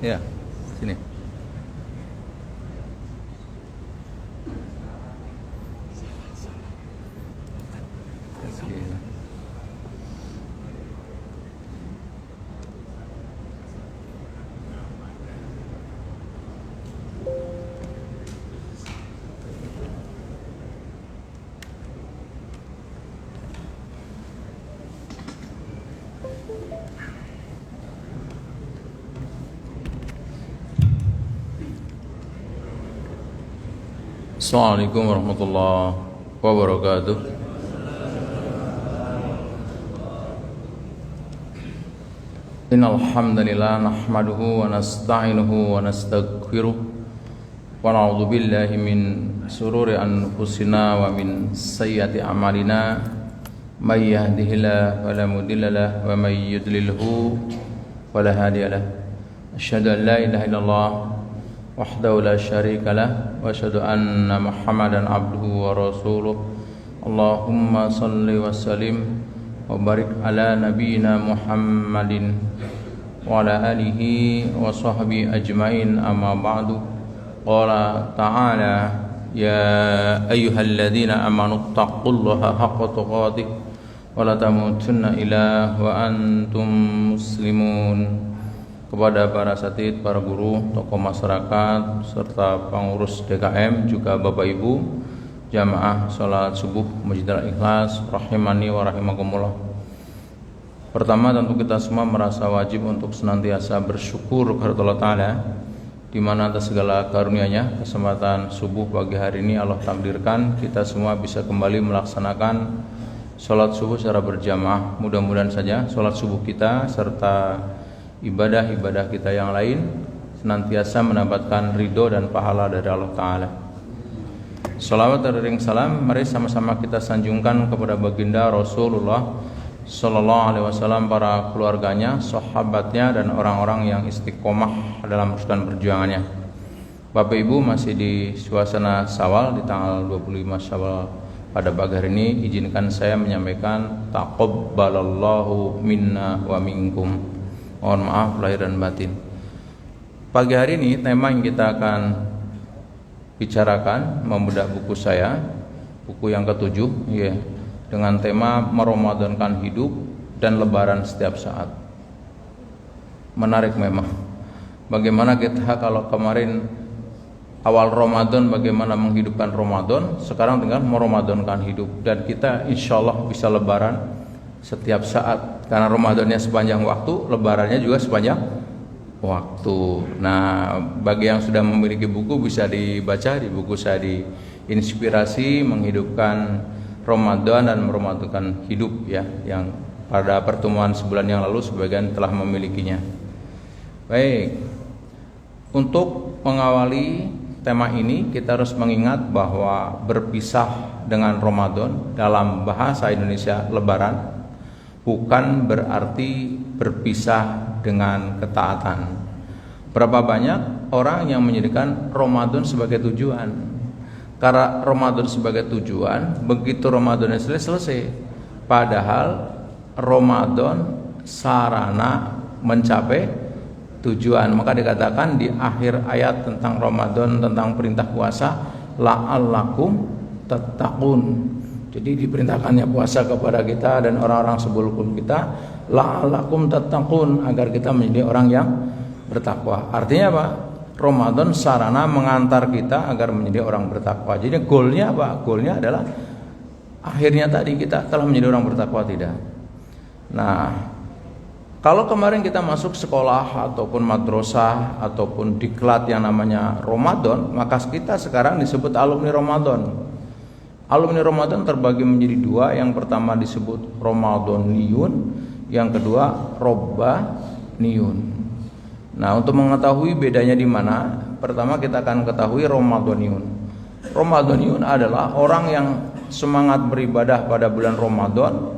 Ya, sini. Assalamualaikum warahmatullahi wabarakatuh. Innal hamdalillah nahmaduhu wa nasta'inuhu wa nastaghfiruh wa na'udzu billahi min shururi anfusina wa min sayyiati a'malina may yahdihillahu fala mudilla lahu wa may yudlilhu fala hadiya lahu. Asyhadu an la ilaha illallah wahdahu la syarika lah wa asyhadu anna Muhammadan abduhu wa rasuluh. Allahumma salli wa sallim wa barik ala nabiyyina Muhammadin wa ala alihi wa sahbihi ajmain, amma ba'du. Qala ta'ala ya ayyuhalladzina amanu taqullaha haqqa tuqatih wa la tamutunna illa wa antum muslimun. Kepada para asatidz, para guru, tokoh masyarakat, serta pengurus DKM, juga Bapak Ibu jamaah salat subuh Masjid Al-Ikhlas rahimani wa rahimakumullah. Pertama, tentu kita semua merasa wajib untuk senantiasa bersyukur kepada Allah Ta'ala, di mana atas segala karunia-Nya kesempatan subuh pagi hari ini Allah takdirkan kita semua bisa kembali melaksanakan salat subuh secara berjamaah. Mudah-mudahan saja salat subuh kita serta ibadah-ibadah kita yang lain senantiasa mendapatkan ridho dan pahala dari Allah Ta'ala. Salawat dan salam mari sama-sama kita sanjungkan kepada baginda Rasulullah Sallallahu Alaihi Wasallam, para keluarganya, sahabatnya, dan orang-orang yang istiqomah dalam meneruskan perjuangannya. Bapak Ibu, masih di suasana Syawal, di tanggal 25 Syawal pada pagi hari ini, izinkan saya menyampaikan taqabbalallahu minna wa minkum. Mohon maaf lahir dan batin. Pagi hari ini tema yang kita akan bicarakan membedah buku saya, buku yang ke-7 ya, dengan tema meramadankan hidup dan lebaran setiap saat. Menarik memang. Bagaimana kita kalau kemarin awal Ramadan bagaimana menghidupkan Ramadan, sekarang tinggal meramadankan hidup, dan kita insyaallah bisa lebaran setiap saat, karena Ramadannya sepanjang waktu, lebarannya juga sepanjang waktu. Nah, bagi yang sudah memiliki buku bisa dibaca di buku saya, di Inspirasi Menghidupkan Ramadan dan Meramadankan Hidup ya, yang pada pertemuan sebulan yang lalu sebagian telah memilikinya. Baik, untuk mengawali tema ini kita harus mengingat bahwa berpisah dengan Ramadan dalam bahasa Indonesia lebaran bukan berarti berpisah dengan ketaatan. Berapa banyak orang yang menjadikan Ramadan sebagai tujuan? Karena Ramadan sebagai tujuan, begitu Ramadan selesai. Padahal Ramadan sarana mencapai tujuan. Maka dikatakan di akhir ayat tentang Ramadan, tentang perintah puasa, la'allakum tattaqun. Jadi diperintahkannya puasa kepada kita dan orang-orang sebelum kita, la'allakum tattaqun, agar kita menjadi orang yang bertakwa. Artinya apa? Ramadan sarana mengantar kita agar menjadi orang bertakwa. Jadi goalnya apa? Goalnya adalah akhirnya tadi kita telah menjadi orang bertakwa, tidak. Nah, kalau kemarin kita masuk sekolah ataupun madrasah ataupun diklat yang namanya Ramadan, maka kita sekarang disebut alumni Ramadan. Alumni Ramadan terbagi menjadi dua. Yang pertama disebut Ramadaniyun, yang kedua Robbaniyun. Nah, untuk mengetahui bedanya di mana, pertama kita akan ketahui Ramadaniyun. Ramadaniyun adalah orang yang semangat beribadah pada bulan Ramadan,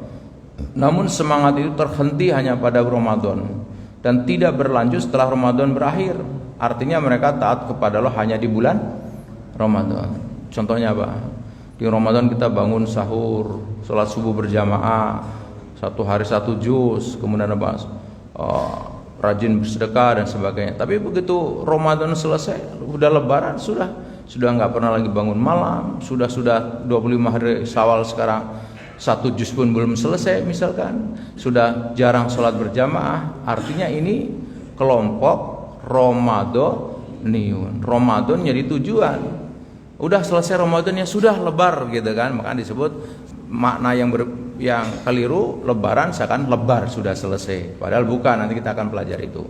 namun semangat itu terhenti hanya pada Ramadan dan tidak berlanjut setelah Ramadan berakhir. Artinya mereka taat kepada Allah hanya di bulan Ramadan. Contohnya apa? Di Ramadan kita bangun sahur, sholat subuh berjamaah, satu hari satu juz, kemudian apa? rajin bersedekah dan sebagainya. Tapi begitu Ramadan selesai, udah lebaran, sudah nggak pernah lagi bangun malam, sudah 25 hari Syawal sekarang 1 juz pun belum selesai misalkan, sudah jarang sholat berjamaah. Artinya ini kelompok Ramadhaniun. Ramadan jadi tujuan. Udah selesai Ramadan ya sudah lebar gitu kan, maka disebut makna yang keliru lebaran seakan lebar sudah selesai, padahal bukan. Nanti kita akan pelajari itu.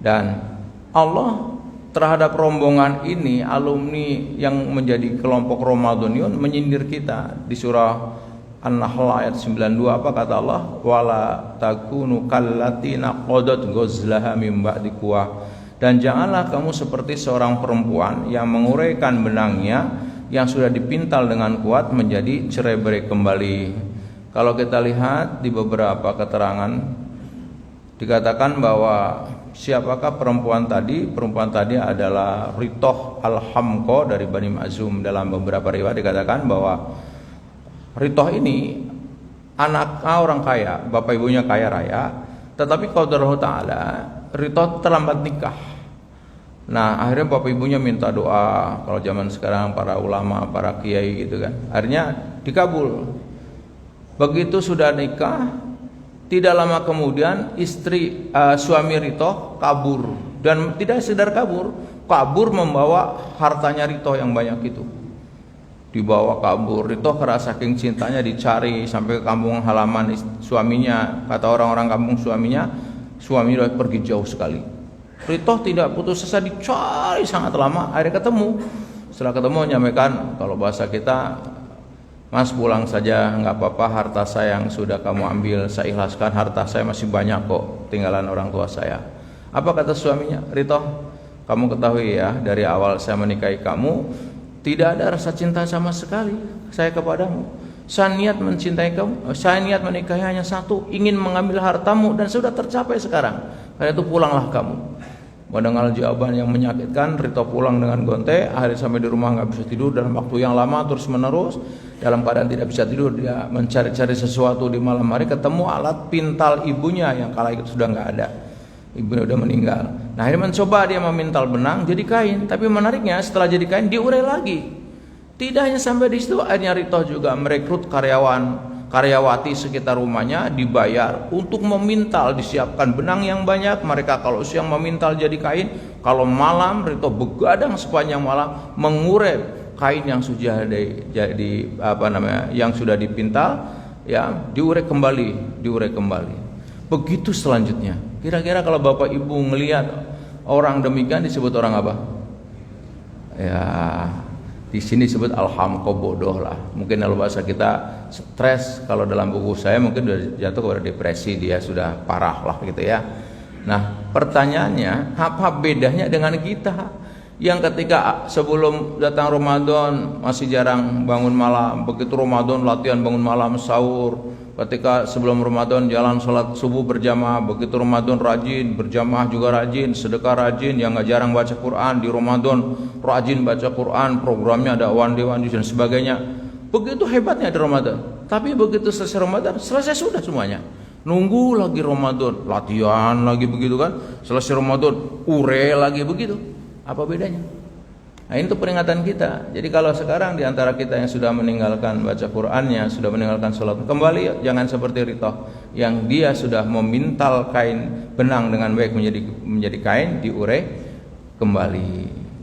Dan Allah terhadap rombongan ini, alumni yang menjadi kelompok Ramadhaniun, menyindir kita di surah An-Nahl ayat 92. Apa kata Allah? Wala takunu kallatina qadat ghazlaha min ba'di quwwah. Dan janganlah kamu seperti seorang perempuan yang menguraikan benangnya yang sudah dipintal dengan kuat menjadi cerai-berai kembali. Kalau kita lihat di beberapa keterangan dikatakan bahwa siapakah perempuan tadi? Perempuan tadi adalah Ritoh Al-Hamko dari Bani Makhzum. Dalam beberapa riwayat dikatakan bahwa Ritoh ini anak orang kaya, bapak ibunya kaya raya, tetapi qadarullah ta'ala Ritoh terlambat nikah. Nah akhirnya bapak ibunya minta doa, kalau zaman sekarang para ulama, para kiai gitu kan, akhirnya dikabul. Begitu sudah nikah, tidak lama kemudian suami Ritoh kabur. Dan tidak sekedar kabur membawa hartanya Ritoh yang banyak itu. Dibawa kabur. Ritoh karena saking cintanya dicari sampai ke kampung halaman suaminya. Kata orang-orang kampung suaminya sudah pergi jauh sekali. Ritoh tidak putus asa dicari sangat lama, akhirnya ketemu. Setelah ketemu menyampaikan, kalau bahasa kita, Mas pulang saja, nggak apa-apa, harta saya yang sudah kamu ambil saya ikhlaskan, harta saya masih banyak kok, tinggalan orang tua saya. Apa kata suaminya? Ritoh, kamu ketahui ya, dari awal saya menikahi kamu tidak ada rasa cinta sama sekali saya kepadamu. Saya niat mencintai kamu, saya niat menikahi hanya satu, ingin mengambil hartamu, dan sudah tercapai sekarang. Karena itu pulanglah kamu. Mendengar jawaban yang menyakitkan, Ritoh pulang dengan gonte. Akhirnya sampai di rumah nggak bisa tidur dalam waktu yang lama terus menerus. Dalam keadaan tidak bisa tidur, dia mencari-cari sesuatu di malam hari, ketemu alat pintal ibunya yang kala itu sudah nggak ada. Ibunya udah meninggal. Nah akhirnya mencoba dia memintal benang jadi kain. Tapi menariknya setelah jadi kain diurai lagi. Tidak hanya sampai di situ, akhirnya Ritoh juga merekrut karyawati sekitar rumahnya, dibayar untuk memintal, disiapkan benang yang banyak. Mereka kalau siang memintal jadi kain, kalau malam Ritoh begadang sepanjang malam mengurai kain yang sudah yang sudah dipintal, ya diurai kembali. Begitu selanjutnya. Kira-kira kalau Bapak Ibu ngelihat orang demikian disebut orang apa? Ya, di sini disebut alhamko, bodoh lah. Mungkin kalau bahasa kita stres, kalau dalam buku saya mungkin sudah jatuh kepada depresi, dia sudah parah lah gitu ya. Nah pertanyaannya, apa bedanya dengan kita yang ketika sebelum datang Ramadan masih jarang bangun malam, begitu Ramadan latihan bangun malam, sahur. Ketika sebelum Ramadan jalan sholat subuh berjamaah, begitu Ramadan rajin berjamaah juga rajin, sedekah rajin, yang nggak jarang baca Quran di Ramadan rajin baca Quran, programnya ada one day dan sebagainya. Begitu hebatnya di Ramadan. Tapi begitu selesai Ramadan, selesai sudah semuanya. Nunggu lagi Ramadan, latihan lagi begitu kan. Selesai Ramadan, ure lagi begitu. Apa bedanya? Nah ini tuh peringatan kita. Jadi kalau sekarang diantara kita yang sudah meninggalkan baca Qur'annya, sudah meninggalkan sholat, kembali jangan seperti Ritoh yang dia sudah memintal kain benang dengan baik menjadi kain, diurai kembali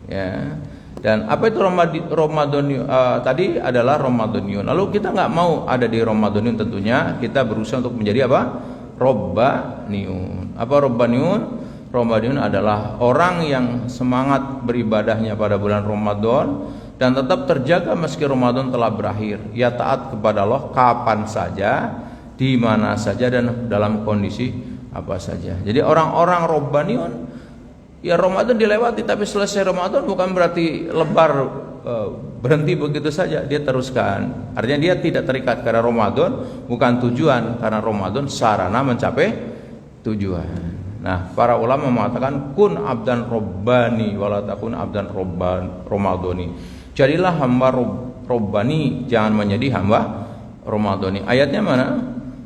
ya. Dan apa itu Ramadhaniun? Tadi adalah Ramadhaniun. Lalu kita nggak mau ada di Ramadhaniun, tentunya kita berusaha untuk menjadi apa? Rabbaniun. Apa Rabbaniun? Ramadhaniun adalah orang yang semangat beribadahnya pada bulan Ramadan dan tetap terjaga meski Ramadan telah berakhir. Ia taat kepada Allah kapan saja, di mana saja, dan dalam kondisi apa saja. Jadi orang-orang Rabbaniun, ya Ramadan dilewati, tapi selesai Ramadan bukan berarti lebar berhenti begitu saja, dia teruskan. Artinya dia tidak terikat karena Ramadan bukan tujuan, karena Ramadan sarana mencapai tujuan. Nah, para ulama mengatakan kun abdan robbani wala takun abdan ramadhani. Jadilah hamba robbani, jangan menjadi hamba ramadhani. Ayatnya mana?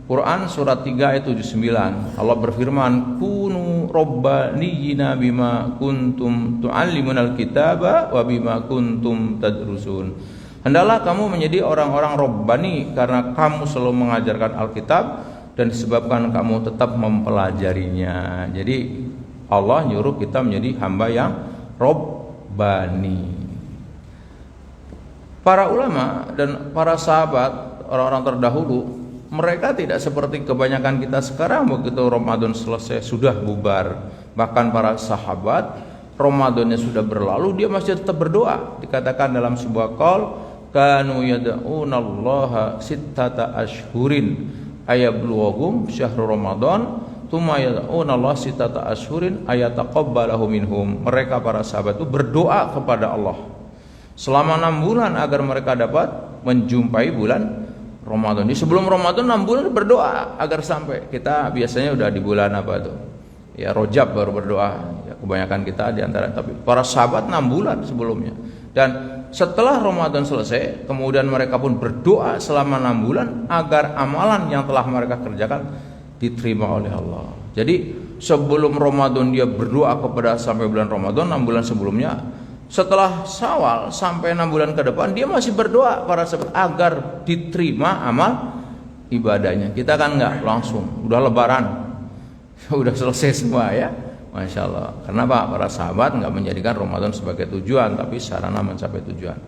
Quran surat 3 ayat 79. Allah berfirman, "Kunu robbaniyina bima kuntum tu'allimunal kitaba wa bima kuntum tadrusun." Hendaklah kamu menjadi orang-orang robbani karena kamu selalu mengajarkan Alkitab dan disebabkan kamu tetap mempelajarinya. Jadi Allah nyuruh kita menjadi hamba yang robbani. Para ulama dan para sahabat, orang-orang terdahulu, mereka tidak seperti kebanyakan kita sekarang, begitu Ramadan selesai sudah bubar. Bahkan para sahabat, Ramadannya sudah berlalu, dia masih tetap berdoa. Dikatakan dalam sebuah qaul, kanu yad'unallaha sittata ashhurin ayablughum syahrul ramadan tsumma yad'unallaha sittata ashhurin ayataqabbalahu minhum. Mereka para sahabat itu berdoa kepada Allah selama 6 bulan agar mereka dapat menjumpai bulan Ramadan. Di sebelum Ramadan 6 bulan berdoa agar sampai. Kita biasanya udah di bulan apa tuh? Ya Rajab baru berdoa. Ya, kebanyakan kita di antara, tapi para sahabat 6 bulan sebelumnya. Dan setelah Ramadan selesai, kemudian mereka pun berdoa selama 6 bulan agar amalan yang telah mereka kerjakan diterima oleh Allah. Jadi sebelum Ramadan dia berdoa kepada sampai bulan Ramadan 6 bulan sebelumnya. Setelah Syawal sampai 6 bulan ke depan dia masih berdoa para sahabat agar diterima amal ibadahnya. Kita kan enggak langsung, udah lebaran udah selesai semua ya, Masya Allah. Kenapa? Para sahabat enggak menjadikan Ramadan sebagai tujuan, tapi sarana mencapai tujuan.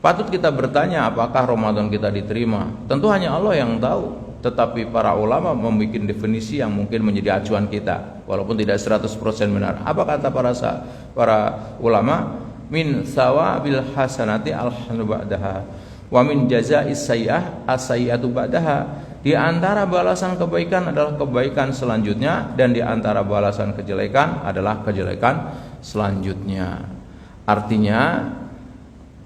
Patut kita bertanya, apakah Ramadan kita diterima? Tentu hanya Allah yang tahu. Tetapi para ulama membuat definisi yang mungkin menjadi acuan kita, walaupun tidak 100% benar. Apa kata para ulama? Min sawabil hasanati alhanu ba'daha wa min jaza'is sayyi'ah as-sayyi'atu ba'daha. Di antara balasan kebaikan adalah kebaikan selanjutnya, dan di antara balasan kejelekan adalah kejelekan selanjutnya. Artinya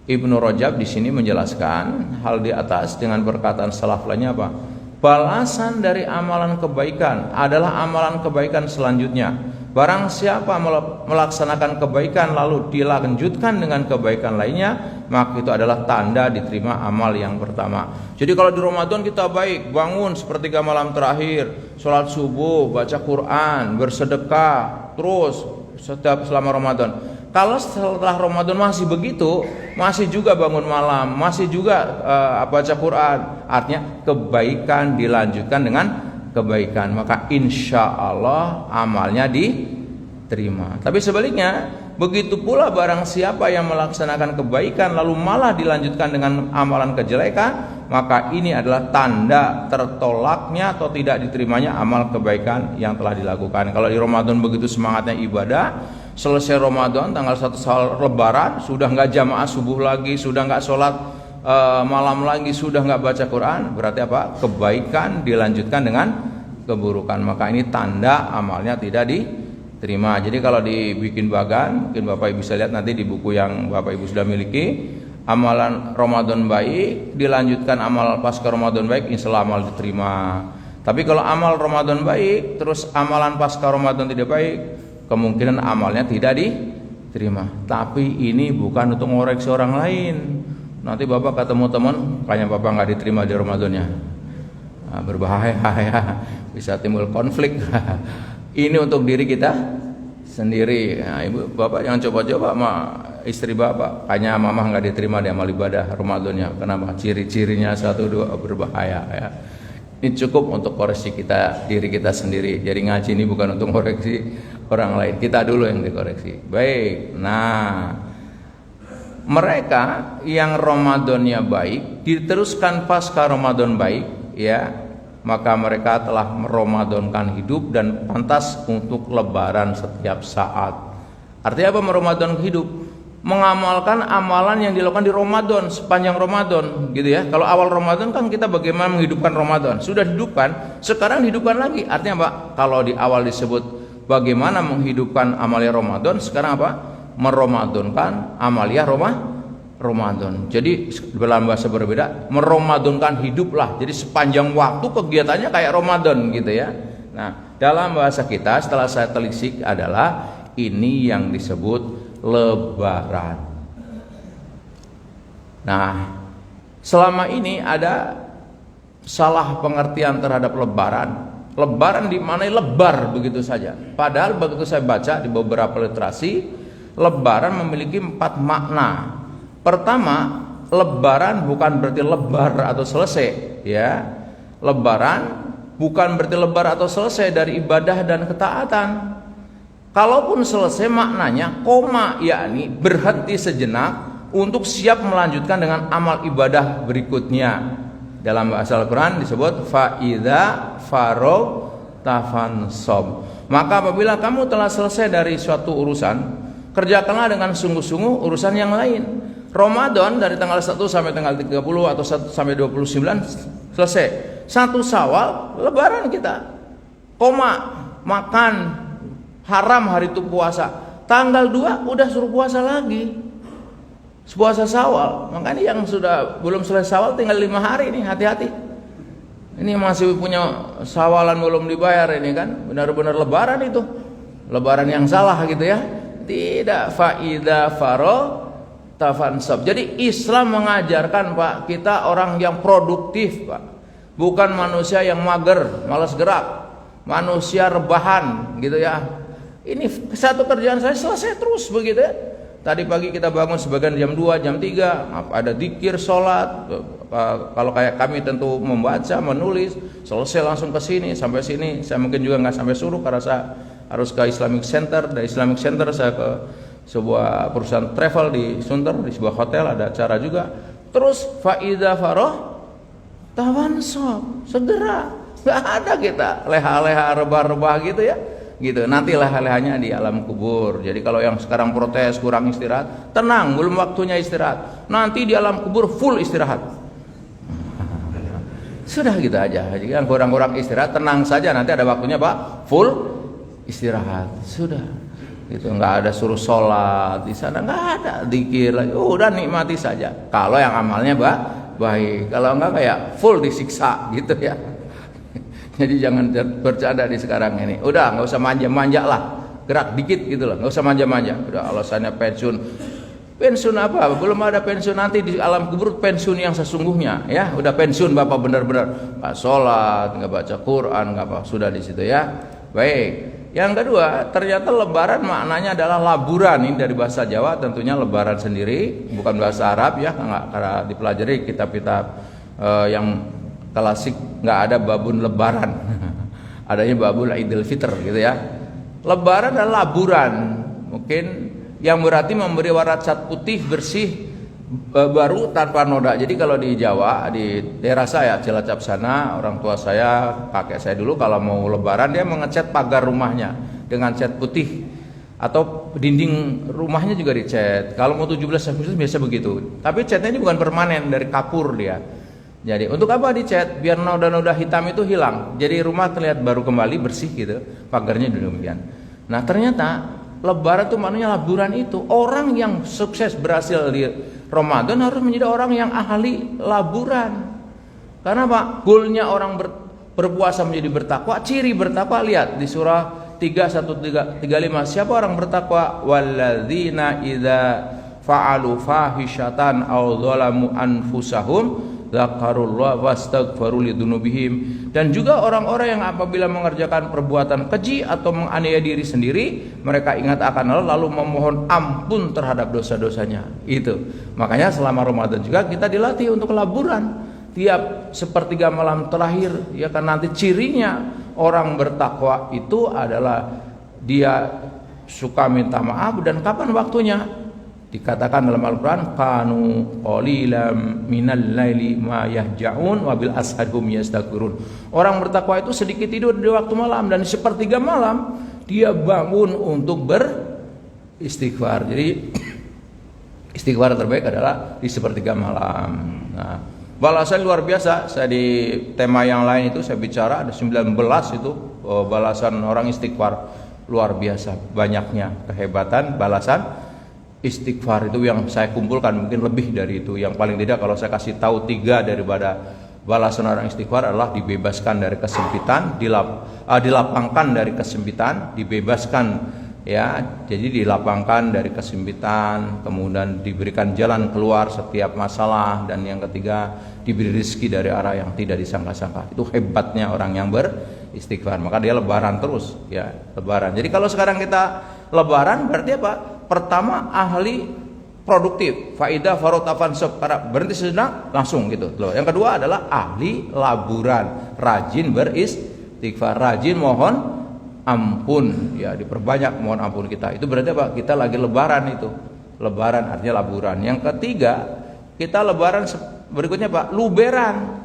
Ibnu Rajab di sini menjelaskan hal di atas dengan perkataan salaf lainnya apa? Balasan dari amalan kebaikan adalah amalan kebaikan selanjutnya. Barang siapa melaksanakan kebaikan lalu dilanjutkan dengan kebaikan lainnya, maka itu adalah tanda diterima amal yang pertama. Jadi kalau di Ramadan kita baik, bangun sepertiga malam terakhir, sholat subuh, baca Quran, bersedekah, terus setiap selama Ramadan. Kalau setelah Ramadan masih begitu, masih juga bangun malam, masih juga baca Quran, artinya kebaikan dilanjutkan dengan kebaikan, maka insya Allah amalnya diterima. Tapi sebaliknya, begitu pula barang siapa yang melaksanakan kebaikan lalu malah dilanjutkan dengan amalan kejelekan, maka ini adalah tanda tertolaknya atau tidak diterimanya amal kebaikan yang telah dilakukan. Kalau di Ramadan begitu semangatnya ibadah, selesai Ramadan tanggal 1 Syawal Lebaran sudah nggak jamaah subuh lagi, sudah nggak sholat malam lagi, sudah nggak baca Quran, berarti apa? Kebaikan dilanjutkan dengan keburukan, maka ini tanda amalnya tidak diterima. Jadi kalau dibikin bagan, mungkin Bapak Ibu bisa lihat nanti di buku yang Bapak Ibu sudah miliki, amalan Ramadan baik dilanjutkan amal pasca Ramadan baik, insya Allah amal diterima. Tapi kalau amal Ramadan baik terus amalan pasca Ramadan tidak baik, kemungkinan amalnya tidak diterima. Tapi ini bukan untuk ngoreksi orang lain. Nanti Bapak ketemu teman, kayaknya Bapak nggak diterima di Ramadannya, nah, berbahaya ya, bisa timbul konflik. Ini untuk diri kita sendiri. Nah, Ibu Bapak jangan coba-coba sama istri Bapak, kayaknya Mama nggak diterima di amal ibadah Ramadannya. Kenapa? Ciri-cirinya 1, 2 berbahaya ya. Ini cukup untuk koreksi kita, diri kita sendiri. Jadi ngaji ini bukan untuk koreksi orang lain, kita dulu yang dikoreksi. Baik, nah mereka yang Ramadannya baik diteruskan pasca Ramadan baik ya, maka mereka telah meramadankan hidup dan pantas untuk lebaran setiap saat. Artinya apa meramadankan hidup? Mengamalkan amalan yang dilakukan di Ramadan sepanjang Ramadan gitu ya. Kalau awal Ramadan kan kita bagaimana menghidupkan Ramadan, sudah hidupkan, sekarang hidupkan lagi. Artinya apa? Kalau di awal disebut bagaimana menghidupkan amalia Ramadan, sekarang apa? Meramadankan amalia Ramadan. Jadi dalam bahasa berbeda, meramadankan hiduplah. Jadi sepanjang waktu kegiatannya kayak Ramadan gitu ya. Nah, dalam bahasa kita setelah saya telisik adalah ini yang disebut lebaran. Nah, selama ini ada salah pengertian terhadap lebaran. Lebaran dimaknai lebar begitu saja. Padahal begitu saya baca di beberapa literasi, lebaran memiliki 4 makna. Pertama, lebaran bukan berarti lebar atau selesai, ya. Lebaran bukan berarti lebar atau selesai dari ibadah dan ketaatan. Kalaupun selesai maknanya koma, yakni berhenti sejenak untuk siap melanjutkan dengan amal ibadah berikutnya. Dalam bahasa Al-Quran disebut fa'idha farog tafansob. Maka apabila kamu telah selesai dari suatu urusan, kerjakanlah dengan sungguh-sungguh urusan yang lain. Ramadan dari tanggal 1 sampai tanggal 30 atau 1 sampai 29 selesai. 1 Syawal lebaran kita. Koma, makan haram hari itu puasa. Tanggal 2 udah suruh puasa lagi. Puasa Syawal. Makanya yang sudah belum selesai Syawal tinggal 5 hari nih, hati-hati. Ini masih punya Syawalan belum dibayar ini kan. Benar-benar lebaran itu. Lebaran yang salah gitu ya. Tidak, faida faro tafansab. Jadi Islam mengajarkan Pak, kita orang yang produktif Pak, bukan manusia yang mager, malas gerak, manusia rebahan gitu ya. Ini satu kerjaan saya selesai terus begitu ya. Tadi pagi kita bangun sebagian jam 2, jam 3, ada zikir, sholat. Kalau kayak kami tentu membaca, menulis, selesai langsung ke sini, sampai sini. Saya mungkin juga nggak sampai suruh karena saya harus ke Islamic Center. Dari Islamic Center saya ke sebuah perusahaan travel di Sunter, di sebuah hotel ada acara juga. Terus faida faroh tawansop, segera. Nggak ada kita leha-leha rebah-rebah gitu ya. Gitu. Nanti leha-lehanya di alam kubur. Jadi kalau yang sekarang protes kurang istirahat, tenang, belum waktunya istirahat. Nanti di alam kubur full istirahat. Sudah gitu aja. Jadi yang kurang-kurang istirahat tenang saja, nanti ada waktunya Pak, full istirahat. Sudah. Itu nggak ada suruh sholat di sana, nggak ada zikir lagi, udah nikmati saja. Kalau yang amalnya baik, kalau enggak kayak full disiksa gitu ya. Jadi jangan bercanda di sekarang ini. Udah nggak usah manja-manja lah, gerak dikit gitu loh, nggak usah manja-manja. Udah alasannya pensiun. Pensiun apa? Belum ada pensiun, nanti di alam kubur pensiun yang sesungguhnya ya. Udah pensiun Bapak benar-benar nggak sholat, nggak baca Quran, nggak apa, sudah di situ ya. Baik. Yang kedua, ternyata lebaran maknanya adalah laburan. Ini dari bahasa Jawa, tentunya lebaran sendiri, bukan bahasa Arab ya, karena dipelajari kitab-kitab yang klasik nggak ada babun lebaran. Adanya babul Idul Fitr gitu ya. Lebaran adalah laburan. Mungkin yang berarti memberi warna cat putih bersih baru tanpa noda. Jadi kalau di Jawa, di daerah saya Cilacap sana, orang tua saya, kakek saya dulu kalau mau lebaran dia mengecat pagar rumahnya dengan cat putih, atau dinding rumahnya juga dicat. Kalau mau 17 Agustus biasa begitu. Tapi catnya ini bukan permanen, dari kapur dia. Jadi untuk apa dicat? Biar noda-noda hitam itu hilang. Jadi rumah terlihat baru kembali, bersih gitu. Pagarnya demikian. Nah, ternyata lebaran itu maknanya laburan itu. Orang yang sukses berhasil di Ramadan harus menjadi orang yang ahli laburan. Karena Pak, goalnya orang berpuasa menjadi bertakwa. Ciri bertakwa lihat di surah 3135. Siapa orang bertakwa? Walladzina idza fa'alu fahishatan aw dzalamu anfusahum dzakarullah wastaghfaru lidzunubihim. Dan juga orang-orang yang apabila mengerjakan perbuatan keji atau menganiaya diri sendiri, mereka ingat akan Allah lalu memohon ampun terhadap dosa-dosanya. Itu. Makanya selama Ramadan juga kita dilatih untuk laburan. Tiap sepertiga malam terakhir, ya kan, nanti cirinya orang bertakwa itu adalah dia suka minta maaf. Dan kapan waktunya? Dikatakan dalam Al-Quran, kanu qalilam minal laili ma yahja'un wa bil ashadhum yastaghfirun. Orang bertakwa itu sedikit tidur di waktu malam, dan di sepertiga malam dia bangun untuk beristighfar. Jadi istighfar terbaik adalah di sepertiga malam. Nah, balasan luar biasa. Saya di tema yang lain itu saya bicara ada 19 itu balasan orang istighfar, luar biasa banyaknya kehebatan balasan istighfar itu yang saya kumpulkan. Mungkin lebih dari itu. Yang paling tidak kalau saya kasih tahu 3 daripada balasan orang istighfar adalah dibebaskan dari kesempitan, dilapangkan dari kesempitan, dibebaskan ya. Jadi dilapangkan dari kesempitan, kemudian diberikan jalan keluar setiap masalah, dan yang ketiga diberi rezeki dari arah yang tidak disangka-sangka. Itu hebatnya orang yang beristighfar. Maka dia lebaran terus, ya, lebaran. Jadi kalau sekarang kita lebaran berarti apa? Pertama, ahli produktif, faidah farota fansab, karena berhenti sejenak langsung gitu loh. Yang kedua adalah ahli laburan, rajin beristighfar, rajin mohon ampun, ya, diperbanyak mohon ampun kita. Itu berarti apa? Kita lagi lebaran itu. Lebaran artinya laburan. Yang ketiga, kita lebaran berikutnya Pak, luberan.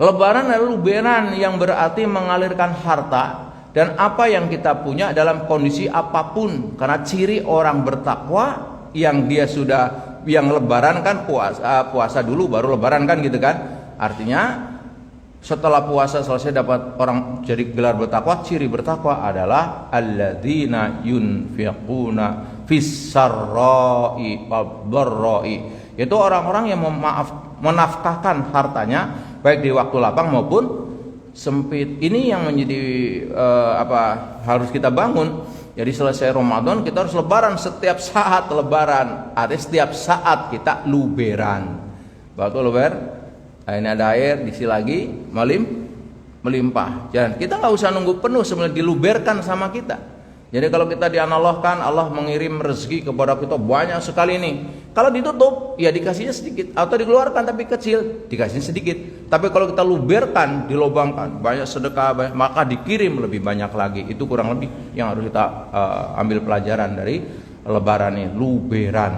Lebaran adalah luberan yang berarti mengalirkan harta dan apa yang kita punya dalam kondisi apapun. Karena ciri orang bertakwa yang dia sudah, yang lebaran kan puasa dulu baru lebaran kan gitu kan. Artinya setelah puasa selesai dapat orang jadi gelar bertakwa. Ciri bertakwa adalah alladzina yunfiquna fis-sarra'i wad-dharra'i, yaitu orang-orang yang menafkahkan hartanya baik di waktu lapang maupun sempit. Ini yang menjadi harus kita bangun. Jadi selesai Ramadan kita harus lebaran, setiap saat lebaran. Artinya setiap saat kita luberan. Waktu luber, ini ada air, diisi lagi, melimpah. Jangan, kita nggak usah nunggu penuh sebelum diluberkan sama kita. Jadi kalau kita dianalogkan, Allah mengirim rezeki kepada kita banyak sekali nih. Kalau ditutup, ya dikasihnya sedikit, atau dikeluarkan tapi kecil, dikasihnya sedikit. Tapi kalau kita luberkan, dilobangkan, banyak sedekah, maka dikirim lebih banyak lagi. Itu kurang lebih yang harus kita ambil pelajaran dari lebaran ini, luberan.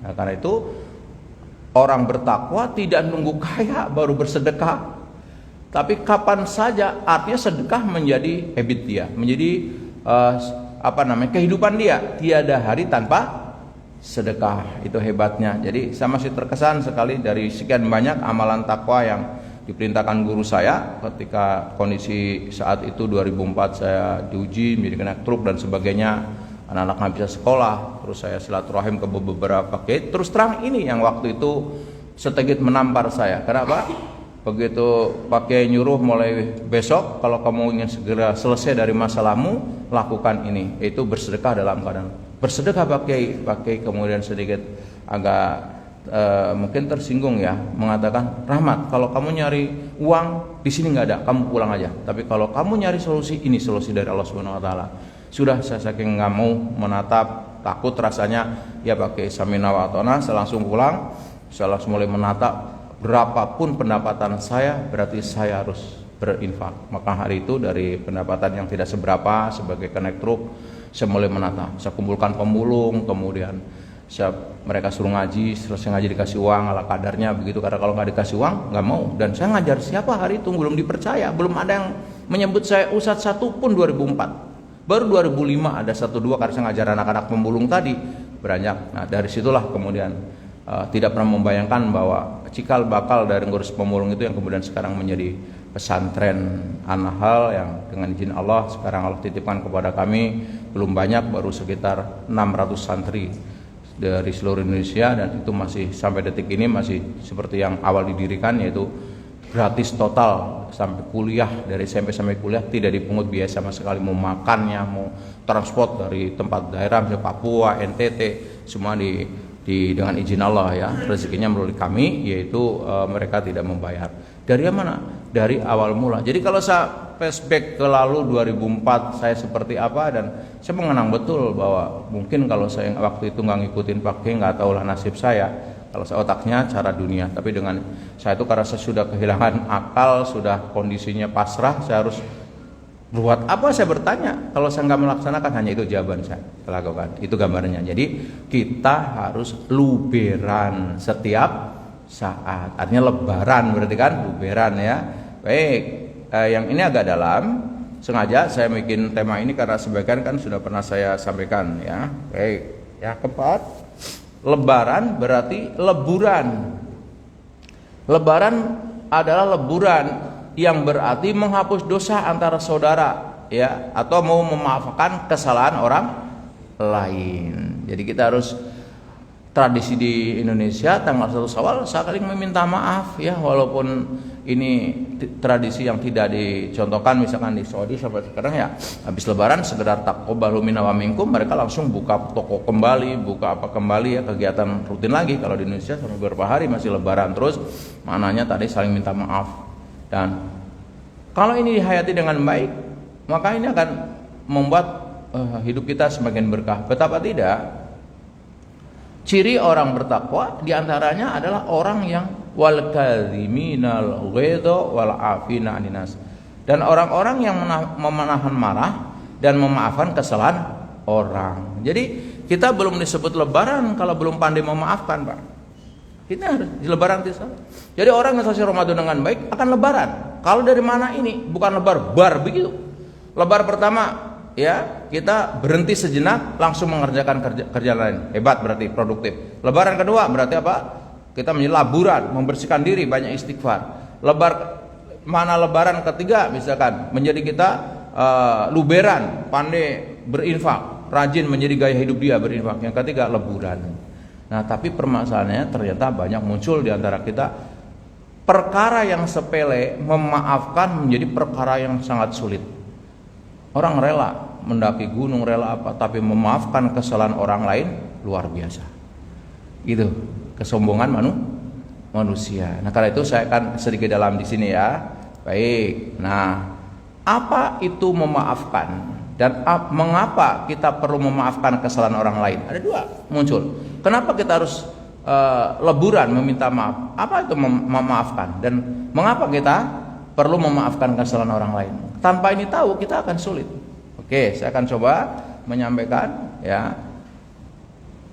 Nah, karena itu orang bertakwa tidak nunggu kaya baru bersedekah, tapi kapan saja. Artinya sedekah menjadi habit dia, menjadi kehidupan dia. Tiada hari tanpa sedekah. Itu hebatnya. Jadi saya masih terkesan sekali dari sekian banyak amalan takwa yang diperintahkan guru saya ketika kondisi saat itu 2004 saya diuji menjadi kena truk dan sebagainya. Anak-anak nggak bisa sekolah, terus saya silaturahim ke beberapa kiai. Terus terang ini yang waktu itu sedikit menampar saya. Kenapa? Begitu Pak Kiai nyuruh mulai besok kalau kamu ingin segera selesai dari masalahmu, lakukan ini, yaitu bersedekah dalam keadaan. Bersedekah Pak Kiai kemudian sedikit agak mungkin tersinggung ya, mengatakan, Rahmat, kalau kamu nyari uang di sini nggak ada, kamu pulang aja. Tapi kalau kamu nyari solusi, ini solusi dari Allah Subhanahu Wa Taala. Sudah, saya saking nggak mau menatap, takut rasanya, ya Pak Kiai samina wa atona, saya langsung pulang, saya langsung mulai menatap. Berapapun pendapatan saya, berarti saya harus berinfak. Maka hari itu dari pendapatan yang tidak seberapa sebagai kenaik truk, saya mulai menata. Saya kumpulkan pemulung, kemudian mereka suruh ngaji, selesai ngaji dikasih uang ala kadarnya begitu. Karena kalau nggak dikasih uang nggak mau. Dan saya ngajar siapa hari itu belum dipercaya, belum ada yang menyebut saya ustadz satu pun 2004. Baru 2005 ada 1-2 karena saya ngajar anak-anak pemulung tadi beranjak. Nah dari situlah kemudian tidak pernah membayangkan bahwa cikal bakal dari ngurus pemulung itu yang kemudian sekarang menjadi pesantren An-Nahl yang dengan izin Allah sekarang Allah titipkan kepada kami belum banyak, baru sekitar 600 santri dari seluruh Indonesia, dan itu masih sampai detik ini masih seperti yang awal didirikan, yaitu gratis total sampai kuliah, dari SMP sampai kuliah tidak dipungut biaya sama sekali, mau makannya, mau transport dari tempat daerah misalnya Papua, NTT, semua dengan izin Allah ya, rezekinya melalui kami, yaitu mereka tidak membayar. Dari mana? Dari awal mula. Jadi kalau saya flashback ke lalu 2004 saya seperti apa, dan saya mengenang betul bahwa mungkin kalau saya waktu itu nggak ngikutin Pak Kiai, nggak tahulah nasib saya. Kalau saya otaknya cara dunia, tapi dengan saya itu karena saya sudah kehilangan akal, sudah kondisinya pasrah, saya harus buat apa, saya bertanya. Kalau saya nggak melaksanakan, hanya itu jawaban saya lakukan. Itu gambarnya. Jadi kita harus luberan setiap saat. Artinya lebaran berarti kan luberan ya. Baik, yang ini agak dalam. Sengaja saya bikin tema ini karena sebagian kan sudah pernah saya sampaikan ya. Baik, yang keempat, lebaran berarti leburan. Lebaran adalah leburan yang berarti menghapus dosa antara saudara ya, atau mau memaafkan kesalahan orang lain. Jadi kita harus tradisi di Indonesia tanggal 1 Syawal saling meminta maaf ya, walaupun ini tradisi yang tidak dicontohkan misalkan di Saudi sampai sekarang ya, habis lebaran sekedar taqabbalu minna wa minkum mereka langsung buka toko kembali, buka apa kembali ya, kegiatan rutin lagi. Kalau di Indonesia sampai beberapa hari masih lebaran terus, maknanya tadi saling minta maaf. Dan kalau ini dihayati dengan baik, maka ini akan membuat hidup kita semakin berkah. Betapa tidak, ciri orang bertakwa diantaranya adalah orang yang wal kadhiminal ghaidha wal afina 'anil nas, dan orang-orang yang menahan marah dan memaafkan kesalahan orang. Jadi kita belum disebut lebaran kalau belum pandai memaafkan, Pak. Kita harus di lebaran itu. Jadi orang yang selesai Ramadan dengan baik akan lebaran. Kalau dari mana ini? Bukan lebar bar begitu. Lebar pertama ya, kita berhenti sejenak langsung mengerjakan kerja lain. Hebat berarti produktif. Lebaran kedua berarti apa? Kita menjadi laburan, membersihkan diri, banyak istighfar. Lebaran ketiga misalkan menjadi kita luberan, pandai berinfak, rajin menjadi gaya hidup dia berinfak. Yang ketiga leburan. Nah, tapi permasalahannya ternyata banyak muncul di antara kita perkara yang sepele memaafkan menjadi perkara yang sangat sulit. Orang rela mendaki gunung, rela apa, tapi memaafkan kesalahan orang lain luar biasa. Itu kesombongan manusia. Nah, karena itu saya akan sedikit dalam di sini ya. Baik. Nah, apa itu memaafkan dan mengapa kita perlu memaafkan kesalahan orang lain? Ada dua muncul. Kenapa kita harus leburan meminta maaf? Apa itu memaafkan dan mengapa kita perlu memaafkan kesalahan orang lain? Tanpa ini tahu kita akan sulit. Oke, saya akan coba menyampaikan ya.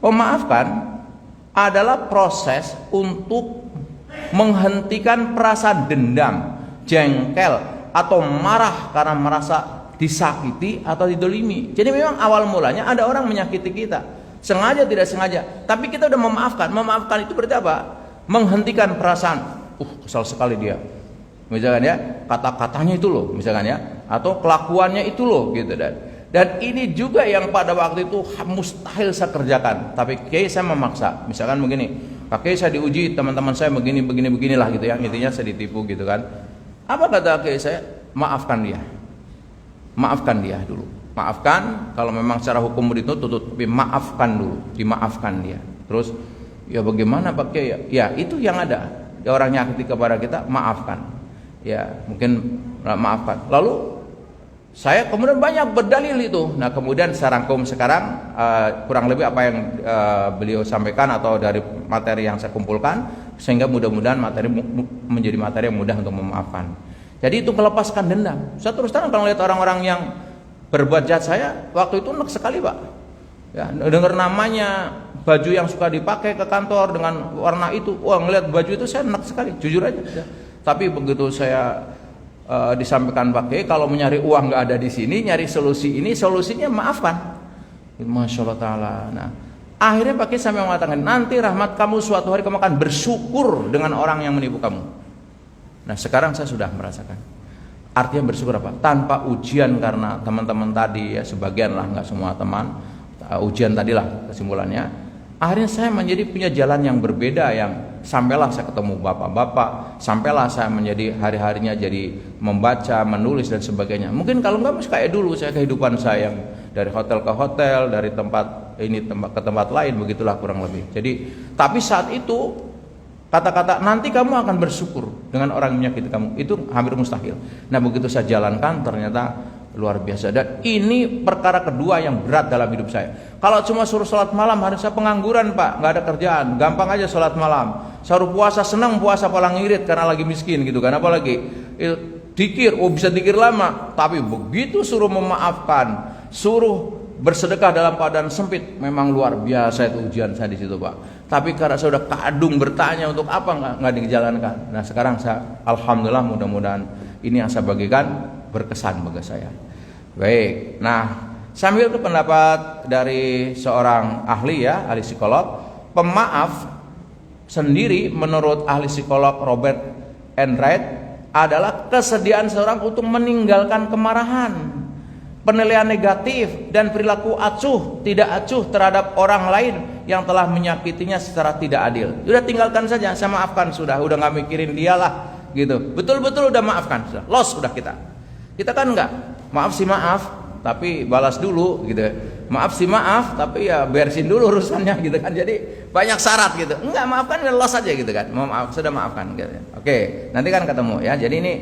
Memaafkan adalah proses untuk menghentikan perasaan dendam, jengkel atau marah karena merasa disakiti atau didolimi. Jadi memang awal mulanya ada orang menyakiti kita, sengaja tidak sengaja, tapi kita udah memaafkan. Memaafkan itu berarti apa? Menghentikan perasaan. Kesal sekali dia. Misalkan ya, kata-katanya itu loh, misalkan ya, atau kelakuannya itu loh gitu. Dan ini juga yang pada waktu itu mustahil saya kerjakan, tapi kiai saya memaksa. Misalkan begini, Pak Kiai saya diuji, teman-teman saya beginilah gitu ya, intinya saya ditipu gitu kan. Apa kata kiai saya? Maafkan dia. Maafkan dia dulu. Maafkan, kalau memang secara hukum dituntut, tapi maafkan dulu, dimaafkan dia. Terus ya bagaimana Pak Kiai? Ya itu yang ada. Ya, orang nyakiti kepada kita, maafkan. Ya mungkin maafkan. Lalu saya kemudian banyak berdalil itu. Nah kemudian saya rangkum sekarang kurang lebih apa yang beliau sampaikan atau dari materi yang saya kumpulkan, sehingga mudah-mudahan materi menjadi materi yang mudah untuk memaafkan. Jadi itu melepaskan dendam. Saya terus terang kalau lihat orang-orang yang berbuat jahat, saya waktu itu enak sekali Pak. Ya, dengar namanya, baju yang suka dipakai ke kantor dengan warna itu, wah ngelihat baju itu saya enak sekali, jujur aja. Ya. Tapi begitu saya disampaikan Pak Kiai, kalau mencari uang nggak ada di sini, nyari solusi ini, solusinya maafkan. Masya Allah Ta'ala. Nah, akhirnya Pak Kiai sampai mengatakan, nanti rahmat kamu suatu hari kamu akan bersyukur dengan orang yang menipu kamu. Nah sekarang saya sudah merasakan. Artinya bersyukur apa? Tanpa ujian, karena teman-teman tadi ya, sebagian lah, nggak semua teman, ujian tadilah kesimpulannya. Akhirnya saya menjadi punya jalan yang berbeda, yang sampailah saya ketemu bapak-bapak, sampailah saya menjadi hari-harinya jadi membaca, menulis dan sebagainya. Mungkin kalau enggak kayak dulu saya, kehidupan saya yang dari hotel ke hotel, dari tempat ini ke tempat lain, begitulah kurang lebih. Jadi tapi saat itu kata-kata nanti kamu akan bersyukur dengan orang yang menyakiti kamu itu hampir mustahil. Nah begitu saya jalankan ternyata luar biasa. Dan ini perkara kedua yang berat dalam hidup saya. Kalau cuma suruh sholat malam, hari saya pengangguran Pak, nggak ada kerjaan, gampang aja sholat malam. Suruh puasa, senang puasa, paling ngirit karena lagi miskin gitu kan. Apalagi dikir, bisa dikir lama. Tapi begitu suruh memaafkan, suruh bersedekah dalam keadaan sempit, memang luar biasa itu ujian saya di situ Pak. Tapi karena saya sudah kadung bertanya untuk apa nggak dijalankan. Nah sekarang saya alhamdulillah, mudah-mudahan ini yang saya bagikan berkesan bagi saya. Baik, nah sambil ke pendapat dari seorang ahli ya, ahli psikolog, pemaaf sendiri menurut ahli psikolog Robert Enright adalah kesediaan seorang untuk meninggalkan kemarahan penilaian negatif dan perilaku acuh, tidak acuh terhadap orang lain yang telah menyakitinya secara tidak adil. Sudah tinggalkan saja, saya maafkan sudah nggak mikirin dia lah, gitu. Betul-betul udah maafkan, sudah los sudah kita. Kita kan enggak, maaf sih maaf, tapi balas dulu, gitu. Maaf sih maaf, tapi ya beresin dulu urusannya, gitu kan. Jadi banyak syarat gitu. Enggak, maafkan los aja gitu kan. Maaf, sudah maafkan, gitu. Oke, nanti kan ketemu ya. Jadi ini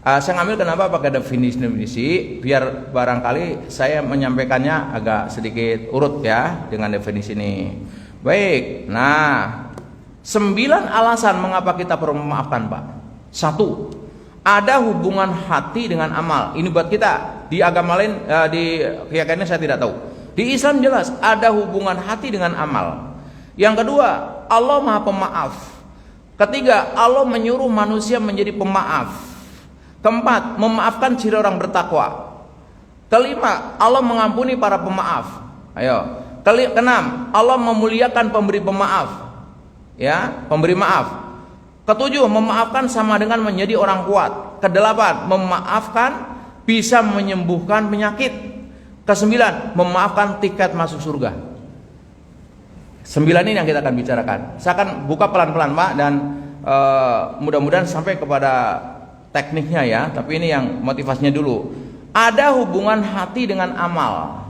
saya ngambil kenapa pakai definisi biar barangkali saya menyampaikannya agak sedikit urut ya dengan definisi ini. Baik, nah 9 alasan mengapa kita perlu memaafkan, Pak. 1, ada hubungan hati dengan amal. Ini buat kita. Di agama lain, di keyakinannya saya tidak tahu. Di Islam jelas ada hubungan hati dengan amal. Yang kedua, Allah Maha Pemaaf. Ketiga, Allah menyuruh manusia menjadi pemaaf. Keempat, memaafkan ciri orang bertakwa. Kelima, Allah mengampuni para pemaaf. Ayo. Keenam, Allah memuliakan pemberi pemaaf. Ya, pemberi maaf. Ketujuh, memaafkan sama dengan menjadi orang kuat. Kedelapan, memaafkan bisa menyembuhkan penyakit. Kesembilan, memaafkan tiket masuk surga. 9 ini yang kita akan bicarakan. Saya akan buka pelan-pelan, Pak, dan mudah-mudahan sampai kepada tekniknya ya, tapi ini yang motivasinya dulu. Ada hubungan hati dengan amal.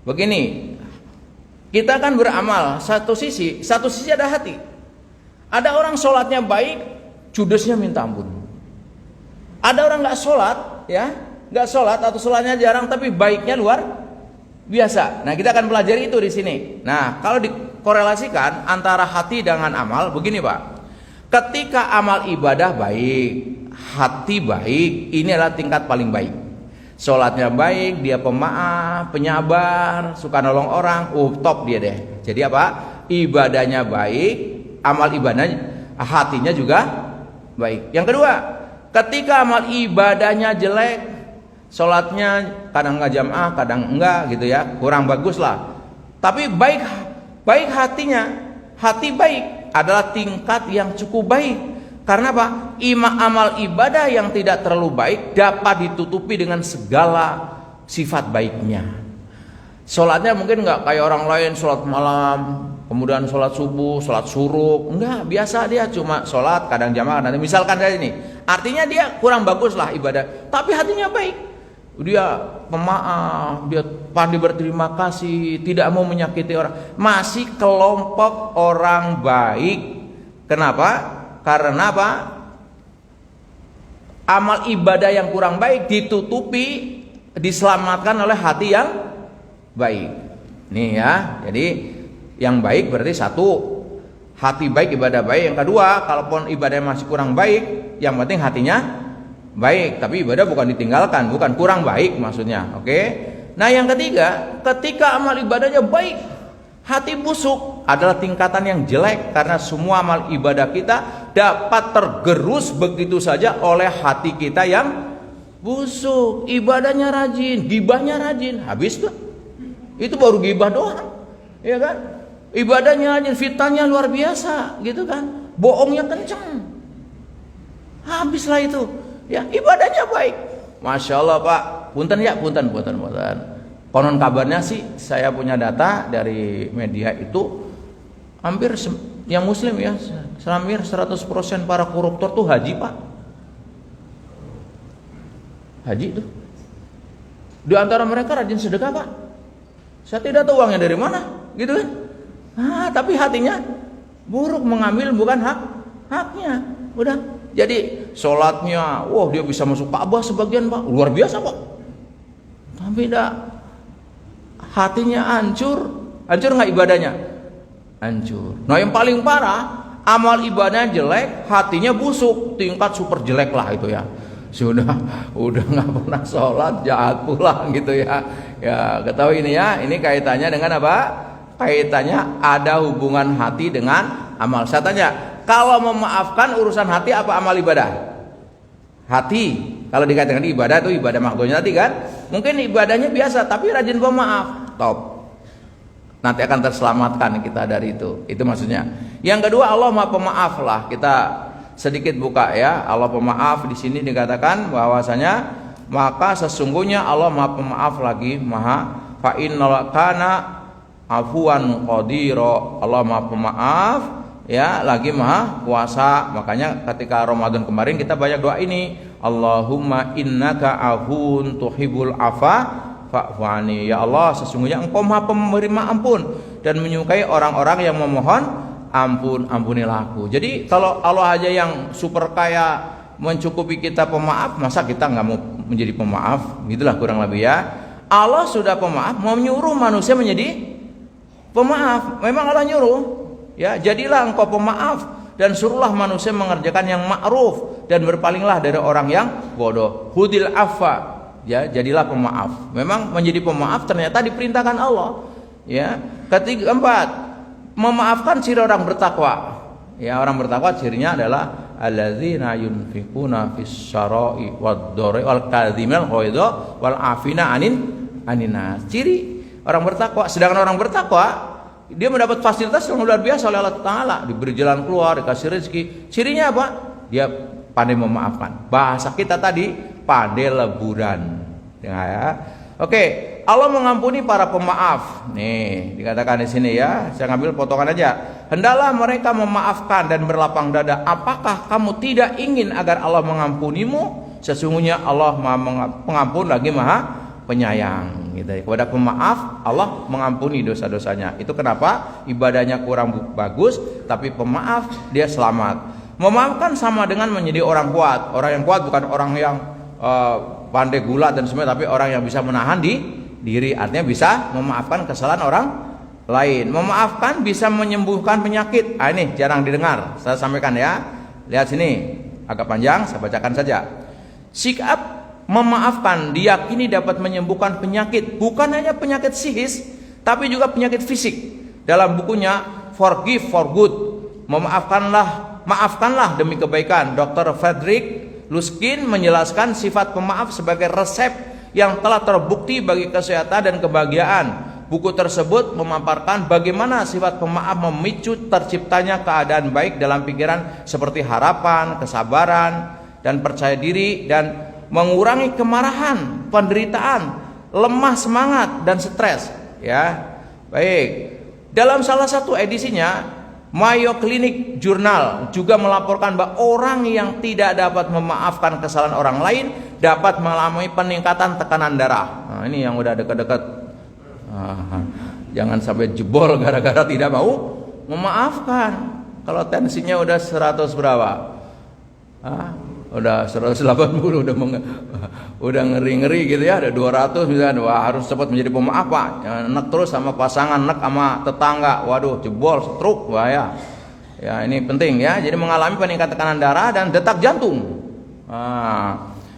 Begini, kita kan beramal, satu sisi ada hati. Ada orang sholatnya baik, judesnya minta ampun. Ada orang nggak sholat, ya, nggak sholat atau sholatnya jarang, tapi baiknya luar biasa. Nah, kita akan pelajari itu di sini. Nah, kalau dikorelasikan antara hati dengan amal, begini Pak. Ketika amal ibadah baik, hati baik, ini adalah tingkat paling baik. Sholatnya baik, dia pemaaf, penyabar, suka nolong orang, top dia deh. Jadi apa? Ibadahnya baik, amal ibadahnya, hatinya juga baik. Yang kedua, ketika amal ibadahnya jelek, sholatnya kadang nggak jamaah, kadang enggak gitu ya, kurang bagus lah. Tapi baik hatinya, hati baik adalah tingkat yang cukup baik. Karena apa? Amal ibadah yang tidak terlalu baik dapat ditutupi dengan segala sifat baiknya. Sholatnya mungkin nggak kayak orang lain sholat malam, kemudian sholat subuh, sholat suruh, enggak, biasa dia cuma sholat kadang jamaah. Nanti misalkan kayak ini, artinya dia kurang bagus lah ibadah, tapi hatinya baik. Dia pemaaf, dia pandai berterima kasih, tidak mau menyakiti orang, masih kelompok orang baik. Kenapa? Karena apa? Amal ibadah yang kurang baik ditutupi, diselamatkan oleh hati yang baik. Nih ya, jadi yang baik berarti 1, hati baik, ibadah baik. Yang kedua, kalaupun ibadahnya masih kurang baik, yang penting hatinya baik. Tapi ibadah bukan ditinggalkan, bukan kurang baik maksudnya. Oke. Nah yang ketiga, ketika amal ibadahnya baik, hati busuk adalah tingkatan yang jelek. Karena semua amal ibadah kita dapat tergerus begitu saja oleh hati kita yang busuk. Ibadahnya rajin, gibahnya rajin, habis tuh. Itu baru gibah doang, ya kan? Ibadahnya rajin, fitnahnya luar biasa, gitu kan? Bohongnya kenceng, habislah itu. Ya, ibadahnya baik, masya Allah Pak. Punten ya, punten. Konon kabarnya sih, saya punya data dari media itu hampir yang muslim ya, hampir 100% para koruptor tuh haji Pak. Haji tuh. Di antara mereka rajin sedekah Pak. Saya tidak tahu uangnya dari mana, gitu kan? Tapi hatinya buruk, mengambil bukan haknya. Udah. Jadi sholatnya, wah dia bisa masuk Ka'bah sebagian Pak, luar biasa Pak. Tapi hatinya hancur nggak ibadahnya? Hancur. Nah yang paling parah, amal ibadahnya jelek, hatinya busuk, tingkat super jelek lah itu ya. Udah nggak pernah sholat, jahat pula gitu ya. Ya ketahui ini ya, ini kaitannya dengan apa? Kaitannya ada hubungan hati dengan amal. Saya tanya, kalau memaafkan urusan hati apa amal ibadah? Hati. Kalau dikatakan ibadah itu ibadah makhluknya tadi kan, mungkin ibadahnya biasa tapi rajin pemaaf, top. Nanti akan terselamatkan kita dari itu. Itu maksudnya. Yang kedua, Allah Maha Pemaaf lah. Kita sedikit buka ya. Allah Pemaaf di sini dikatakan bahwasanya maka sesungguhnya Allah Maha Pemaaf lagi Maha fa innal kana afuwan qadira. Allah Maha Pemaaf ya, lagi Maha Kuasa. Makanya ketika Ramadan kemarin kita banyak doa ini, Allahumma innaka afun tuhibbul afa fa'fu anni. Ya Allah, sesungguhnya Engkau Maha penerima ampun dan menyukai orang-orang yang memohon ampun, ampunilah aku. Jadi kalau Allah aja yang super kaya mencukupi kita pemaaf, masa kita nggak mau menjadi pemaaf? Gitulah kurang lebih ya. Allah sudah pemaaf, mau menyuruh manusia menjadi pemaaf. Memang Allah nyuruh, ya jadilah engkau pemaaf dan suruhlah manusia mengerjakan yang ma'ruf dan berpalinglah dari orang yang bodoh. Hudil afa, ya jadilah pemaaf. Memang menjadi pemaaf ternyata diperintahkan Allah. Ya, ketiga, keempat, memaafkan ciri orang bertakwa. Ya, orang bertakwa cirinya adalah alladzina yunfiquna fis syara'i wad-dharri wal kadhiminal ghaidha wal afina aninas. Ciri orang bertakwa. Sedangkan orang bertakwa dia mendapat fasilitas yang luar biasa oleh Allah Ta'ala, diberi jalan keluar, dikasih rezeki. Cirinya apa? Dia pandai memaafkan. Bahasa kita tadi pandai leburan. Ya. Oke, Allah mengampuni para pemaaf. Nih, dikatakan di sini ya. Saya ngambil potongan aja. Hendaklah mereka memaafkan dan berlapang dada. Apakah kamu tidak ingin agar Allah mengampunimu? Sesungguhnya Allah Maha Pengampun lagi Maha Penyayang. Gitu. Kepada pemaaf Allah mengampuni dosa-dosanya. Itu kenapa ibadahnya kurang bagus, tapi pemaaf dia selamat. Memaafkan sama dengan menjadi orang kuat. Orang yang kuat bukan orang yang pandai gulat dan semuanya, tapi orang yang bisa menahan diri. Artinya bisa memaafkan kesalahan orang lain. Memaafkan bisa menyembuhkan penyakit. Ini jarang didengar. Saya sampaikan ya. Lihat sini, agak panjang, saya bacakan saja. Sikap memaafkan diyakini dapat menyembuhkan penyakit, bukan hanya penyakit psikis, tapi juga penyakit fisik. Dalam bukunya Forgive for Good, maafkanlah demi kebaikan, Dr. Frederick Luskin menjelaskan sifat pemaaf sebagai resep yang telah terbukti bagi kesehatan dan kebahagiaan. Buku tersebut memaparkan bagaimana sifat pemaaf memicu terciptanya keadaan baik dalam pikiran seperti harapan, kesabaran, dan percaya diri, dan mengurangi kemarahan, penderitaan, lemah semangat, dan stres. Ya, baik. Dalam salah satu edisinya, Mayo Clinic Journal juga melaporkan bahwa orang yang tidak dapat memaafkan kesalahan orang lain dapat mengalami peningkatan tekanan darah. Nah, ini yang udah dekat-dekat. Jangan sampai jebol gara-gara tidak mau memaafkan. Kalau tensinya udah 100 berapa? Udah 180, udah ngeri-ngeri gitu ya, ada 200 misalnya. Wah, harus cepat menjadi pemaaf, Pak. Jangan nek terus sama pasangan, nek sama tetangga. Waduh, jebol, stroke, bahaya. Ya, ini penting ya. Jadi mengalami peningkatan tekanan darah dan detak jantung.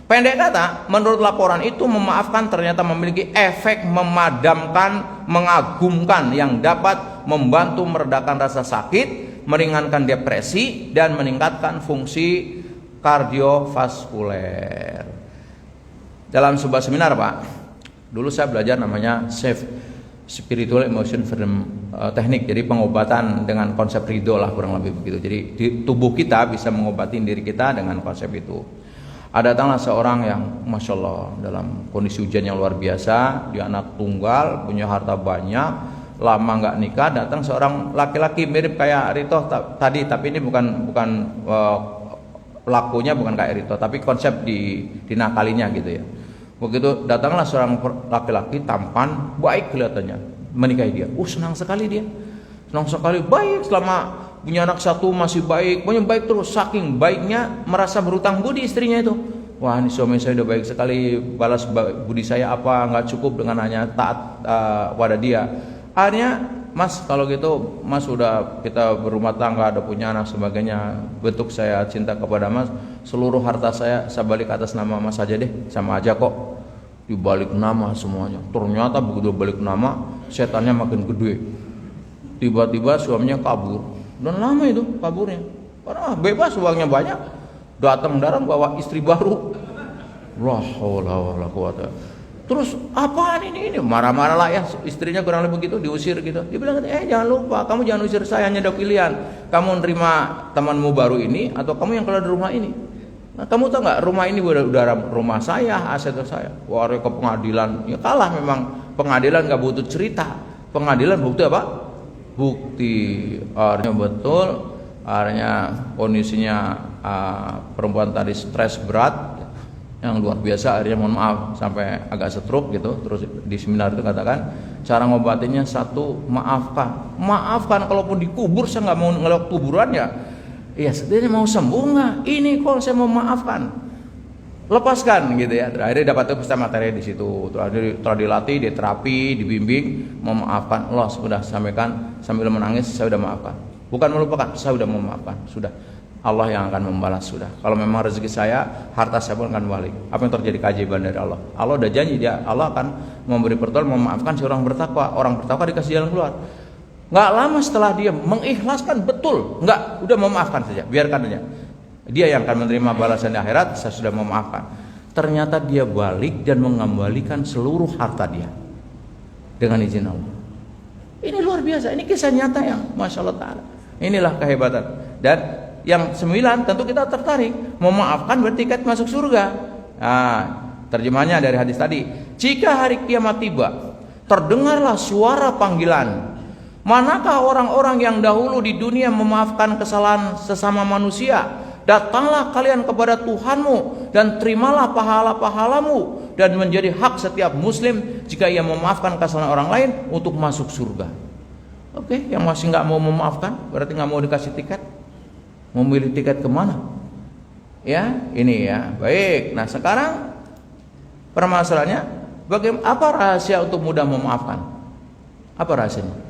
Pendek kata, menurut laporan itu memaafkan ternyata memiliki efek memadamkan, mengagumkan yang dapat membantu meredakan rasa sakit, meringankan depresi, dan meningkatkan fungsi kardiovaskuler. Dalam sebuah seminar, Pak, dulu saya belajar namanya SAFE, Spiritual Emotion Freedom Technique. Jadi pengobatan dengan konsep ridho lah, kurang lebih begitu. Jadi di tubuh kita bisa mengobati diri kita dengan konsep itu. Ada datanglah seorang yang Masya Allah dalam kondisi ujian yang luar biasa. Dia anak tunggal, punya harta banyak, lama nggak nikah. Datang seorang laki-laki mirip kayak Rito tadi, tapi ini bukan pelakunya bukan kayak Rito, tapi konsep dinakalinya gitu ya. Begitu datanglah seorang laki-laki tampan, baik kelihatannya, menikahi dia. Senang sekali dia, senang sekali, baik, selama punya anak satu masih baik, punya baik terus, saking baiknya merasa berutang budi istrinya itu. Wah, ini suami saya udah baik sekali, balas budi saya apa, nggak cukup dengan hanya taat pada dia. Akhirnya, Mas, kalau gitu Mas udah kita berumah tangga, ada punya anak sebagainya, bentuk saya cinta kepada Mas, seluruh harta saya balik atas nama Mas aja deh, sama aja kok. Dibalik nama semuanya. Ternyata begitu balik nama, setannya makin gede. Tiba-tiba suaminya kabur, dan lama itu kaburnya. Karena bebas, uangnya banyak, datang bawa istri baru. La haula wala quwata. Terus apaan ini marah-marah lah ya, istrinya kurang lebih begitu, diusir gitu. Dia bilang, jangan lupa, kamu jangan usir saya, hanya ada pilihan, kamu nerima temanmu baru ini atau kamu yang keluar dari rumah ini. Nah, kamu tahu nggak, rumah ini udah rumah saya, aset saya. Wah, ke pengadilan, ya kalah memang. Pengadilan nggak butuh cerita, pengadilan bukti apa? Bukti. Artinya betul, artinya kondisinya perempuan tadi stres berat, yang luar biasa, akhirnya mohon maaf sampai agak stroke gitu. Terus di seminar itu katakan cara ngobatinnya satu, maafkan. Kalaupun dikubur, saya nggak mau ngelok kuburan ya. Iya, setidaknya mau sembuh nggak? Ini kok saya mau maafkan, lepaskan gitu ya. Akhirnya dapat pesan materi di situ. Telah dilatih, diterapi, dibimbing, memaafkan. Allah sudah sampaikan sambil menangis, saya sudah maafkan. Bukan melupakan, saya sudah memaafkan. Sudah, Allah yang akan membalas sudah. Kalau memang rezeki saya, harta saya pun akan balik. Apa yang terjadi keajaiban dari Allah? Allah udah janji, Allah akan memberi pertolongan, memaafkan si orang bertakwa. Orang bertakwa dikasih jalan keluar. Nggak lama setelah dia mengikhlaskan betul, nggak, udah memaafkan saja, biarkan aja. Dia yang akan menerima balasan di akhirat. Saya sudah memaafkan. Ternyata dia balik dan mengembalikan seluruh harta dia dengan izin Allah. Ini luar biasa. Ini kisah nyata yang Masya Allah Ta'ala. Inilah kehebatan. Dan yang 9 tentu kita tertarik. Memaafkan bertiket masuk surga. Nah, terjemahnya dari hadis tadi. Jika hari kiamat tiba, terdengarlah suara panggilan. Manakah orang-orang yang dahulu di dunia memaafkan kesalahan sesama manusia? Datanglah kalian kepada Tuhanmu dan terimalah pahala-pahalamu, dan menjadi hak setiap muslim jika ia memaafkan kesalahan orang lain untuk masuk surga. Oke, yang masih nggak mau memaafkan berarti nggak mau dikasih tiket. Memilih tiket kemana? Ya, ini ya. Baik. Nah, sekarang permasalahannya, apa rahasia untuk mudah memaafkan? Apa rahasianya?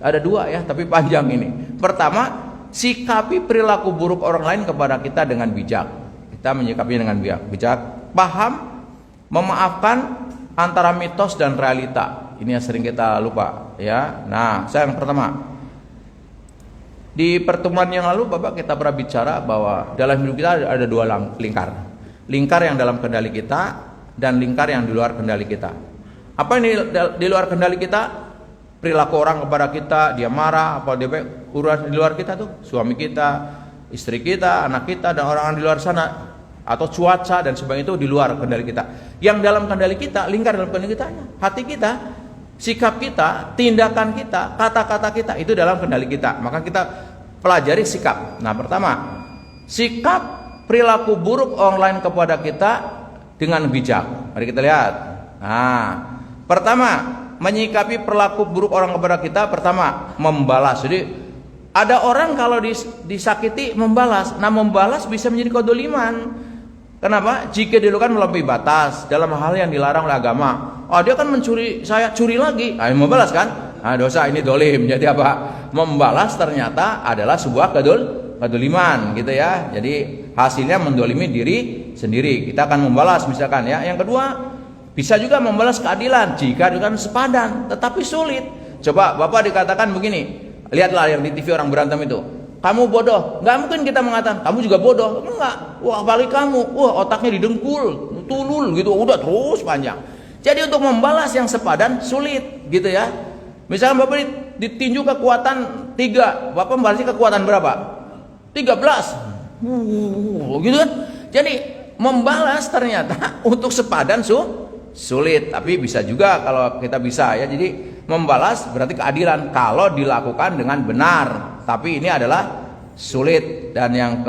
Ada 2 ya, tapi panjang ini. Pertama, sikapi perilaku buruk orang lain kepada kita dengan bijak. Kita menyikapinya dengan bijak. Paham, memaafkan antara mitos dan realita. Ini yang sering kita lupa ya. Nah, saya yang pertama, di pertemuan yang lalu Bapak kita pernah bicara bahwa dalam hidup kita ada 2 lingkar. Lingkar yang dalam kendali kita dan lingkar yang di luar kendali kita. Apa ini di luar kendali kita? Perilaku orang kepada kita, dia marah, apa dia urusan di luar kita tuh, suami kita, istri kita, anak kita, dan orang-orang di luar sana, atau cuaca dan sebagainya, itu di luar kendali kita. Yang dalam kendali kita, lingkar dalam kendali kita, hati kita, sikap kita, tindakan kita, kata-kata kita, itu dalam kendali kita. Maka kita pelajari sikap. Nah, pertama, sikap perilaku buruk online kepada kita dengan bijak. Mari kita lihat. Nah, pertama, menyikapi perilaku buruk orang kepada kita, pertama membalas. Jadi ada orang kalau disakiti membalas. Nah, membalas bisa menjadi kedoliman. Kenapa? Jika dilakukan melampaui batas dalam hal yang dilarang oleh agama. Oh, dia kan mencuri, saya curi lagi. Ah, membalas kan? Nah, dosa, ini dolim. Jadi apa? Membalas ternyata adalah sebuah kedoliman gitu ya. Jadi hasilnya mendolimi diri sendiri. Kita akan membalas misalkan ya. Yang kedua, bisa juga membalas keadilan jika dengan sepadan, tetapi sulit. Coba Bapak dikatakan begini, lihatlah yang di TV orang berantem itu, kamu bodoh. Nggak mungkin kita mengatakan kamu juga bodoh, enggak. Wah, balik kamu, wah otaknya didengkul, tulul gitu, udah terus panjang. Jadi untuk membalas yang sepadan sulit gitu ya. Misalkan Bapak ditinju kekuatan 3, Bapak membalasnya kekuatan berapa? 13. Gitu kan. Jadi membalas ternyata untuk sepadan sulit, tapi bisa juga kalau kita bisa ya. Jadi membalas berarti keadilan kalau dilakukan dengan benar, tapi ini adalah sulit. Dan yang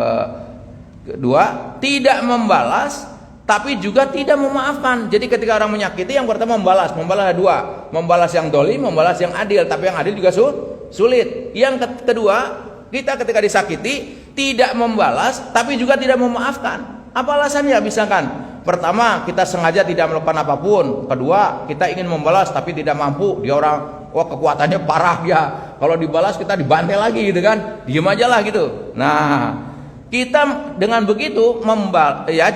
kedua, tidak membalas tapi juga tidak memaafkan. Jadi ketika orang menyakiti, yang pertama membalas ada 2, membalas yang dolim, membalas yang adil, tapi yang adil juga sulit. Yang kedua, kita ketika disakiti tidak membalas tapi juga tidak memaafkan. Apa alasannya? Misalkan pertama, kita sengaja tidak melakukan apapun. Kedua, kita ingin membalas tapi tidak mampu. Dia orang, wah kekuatannya parah ya. Kalau dibalas kita dibantai lagi gitu kan. Diam aja lah gitu. Nah, kita dengan begitu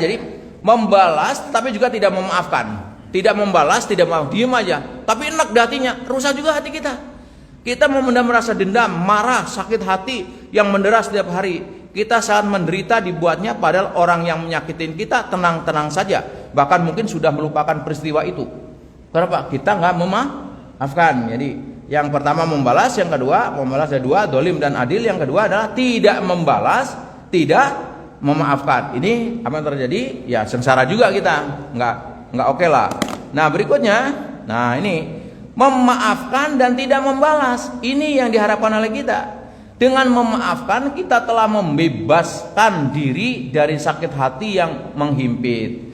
jadi membalas tapi juga tidak memaafkan. Tidak membalas, tidak mau, diam aja. Tapi enak di hatinya, rusak juga hati kita. Kita memendam rasa dendam, marah, sakit hati yang mendera setiap hari. Kita sangat menderita dibuatnya, padahal orang yang menyakitin kita tenang-tenang saja, bahkan mungkin sudah melupakan peristiwa itu. Kenapa? Kita nggak memaafkan. Jadi yang pertama membalas, yang kedua membalas ada 2, dolim dan adil. Yang kedua adalah tidak membalas, tidak memaafkan. Ini apa yang terjadi? Ya sengsara juga kita, nggak oke lah. Nah berikutnya, nah ini memaafkan dan tidak membalas. Ini yang diharapkan oleh kita. Dengan memaafkan kita telah membebaskan diri dari sakit hati yang menghimpit.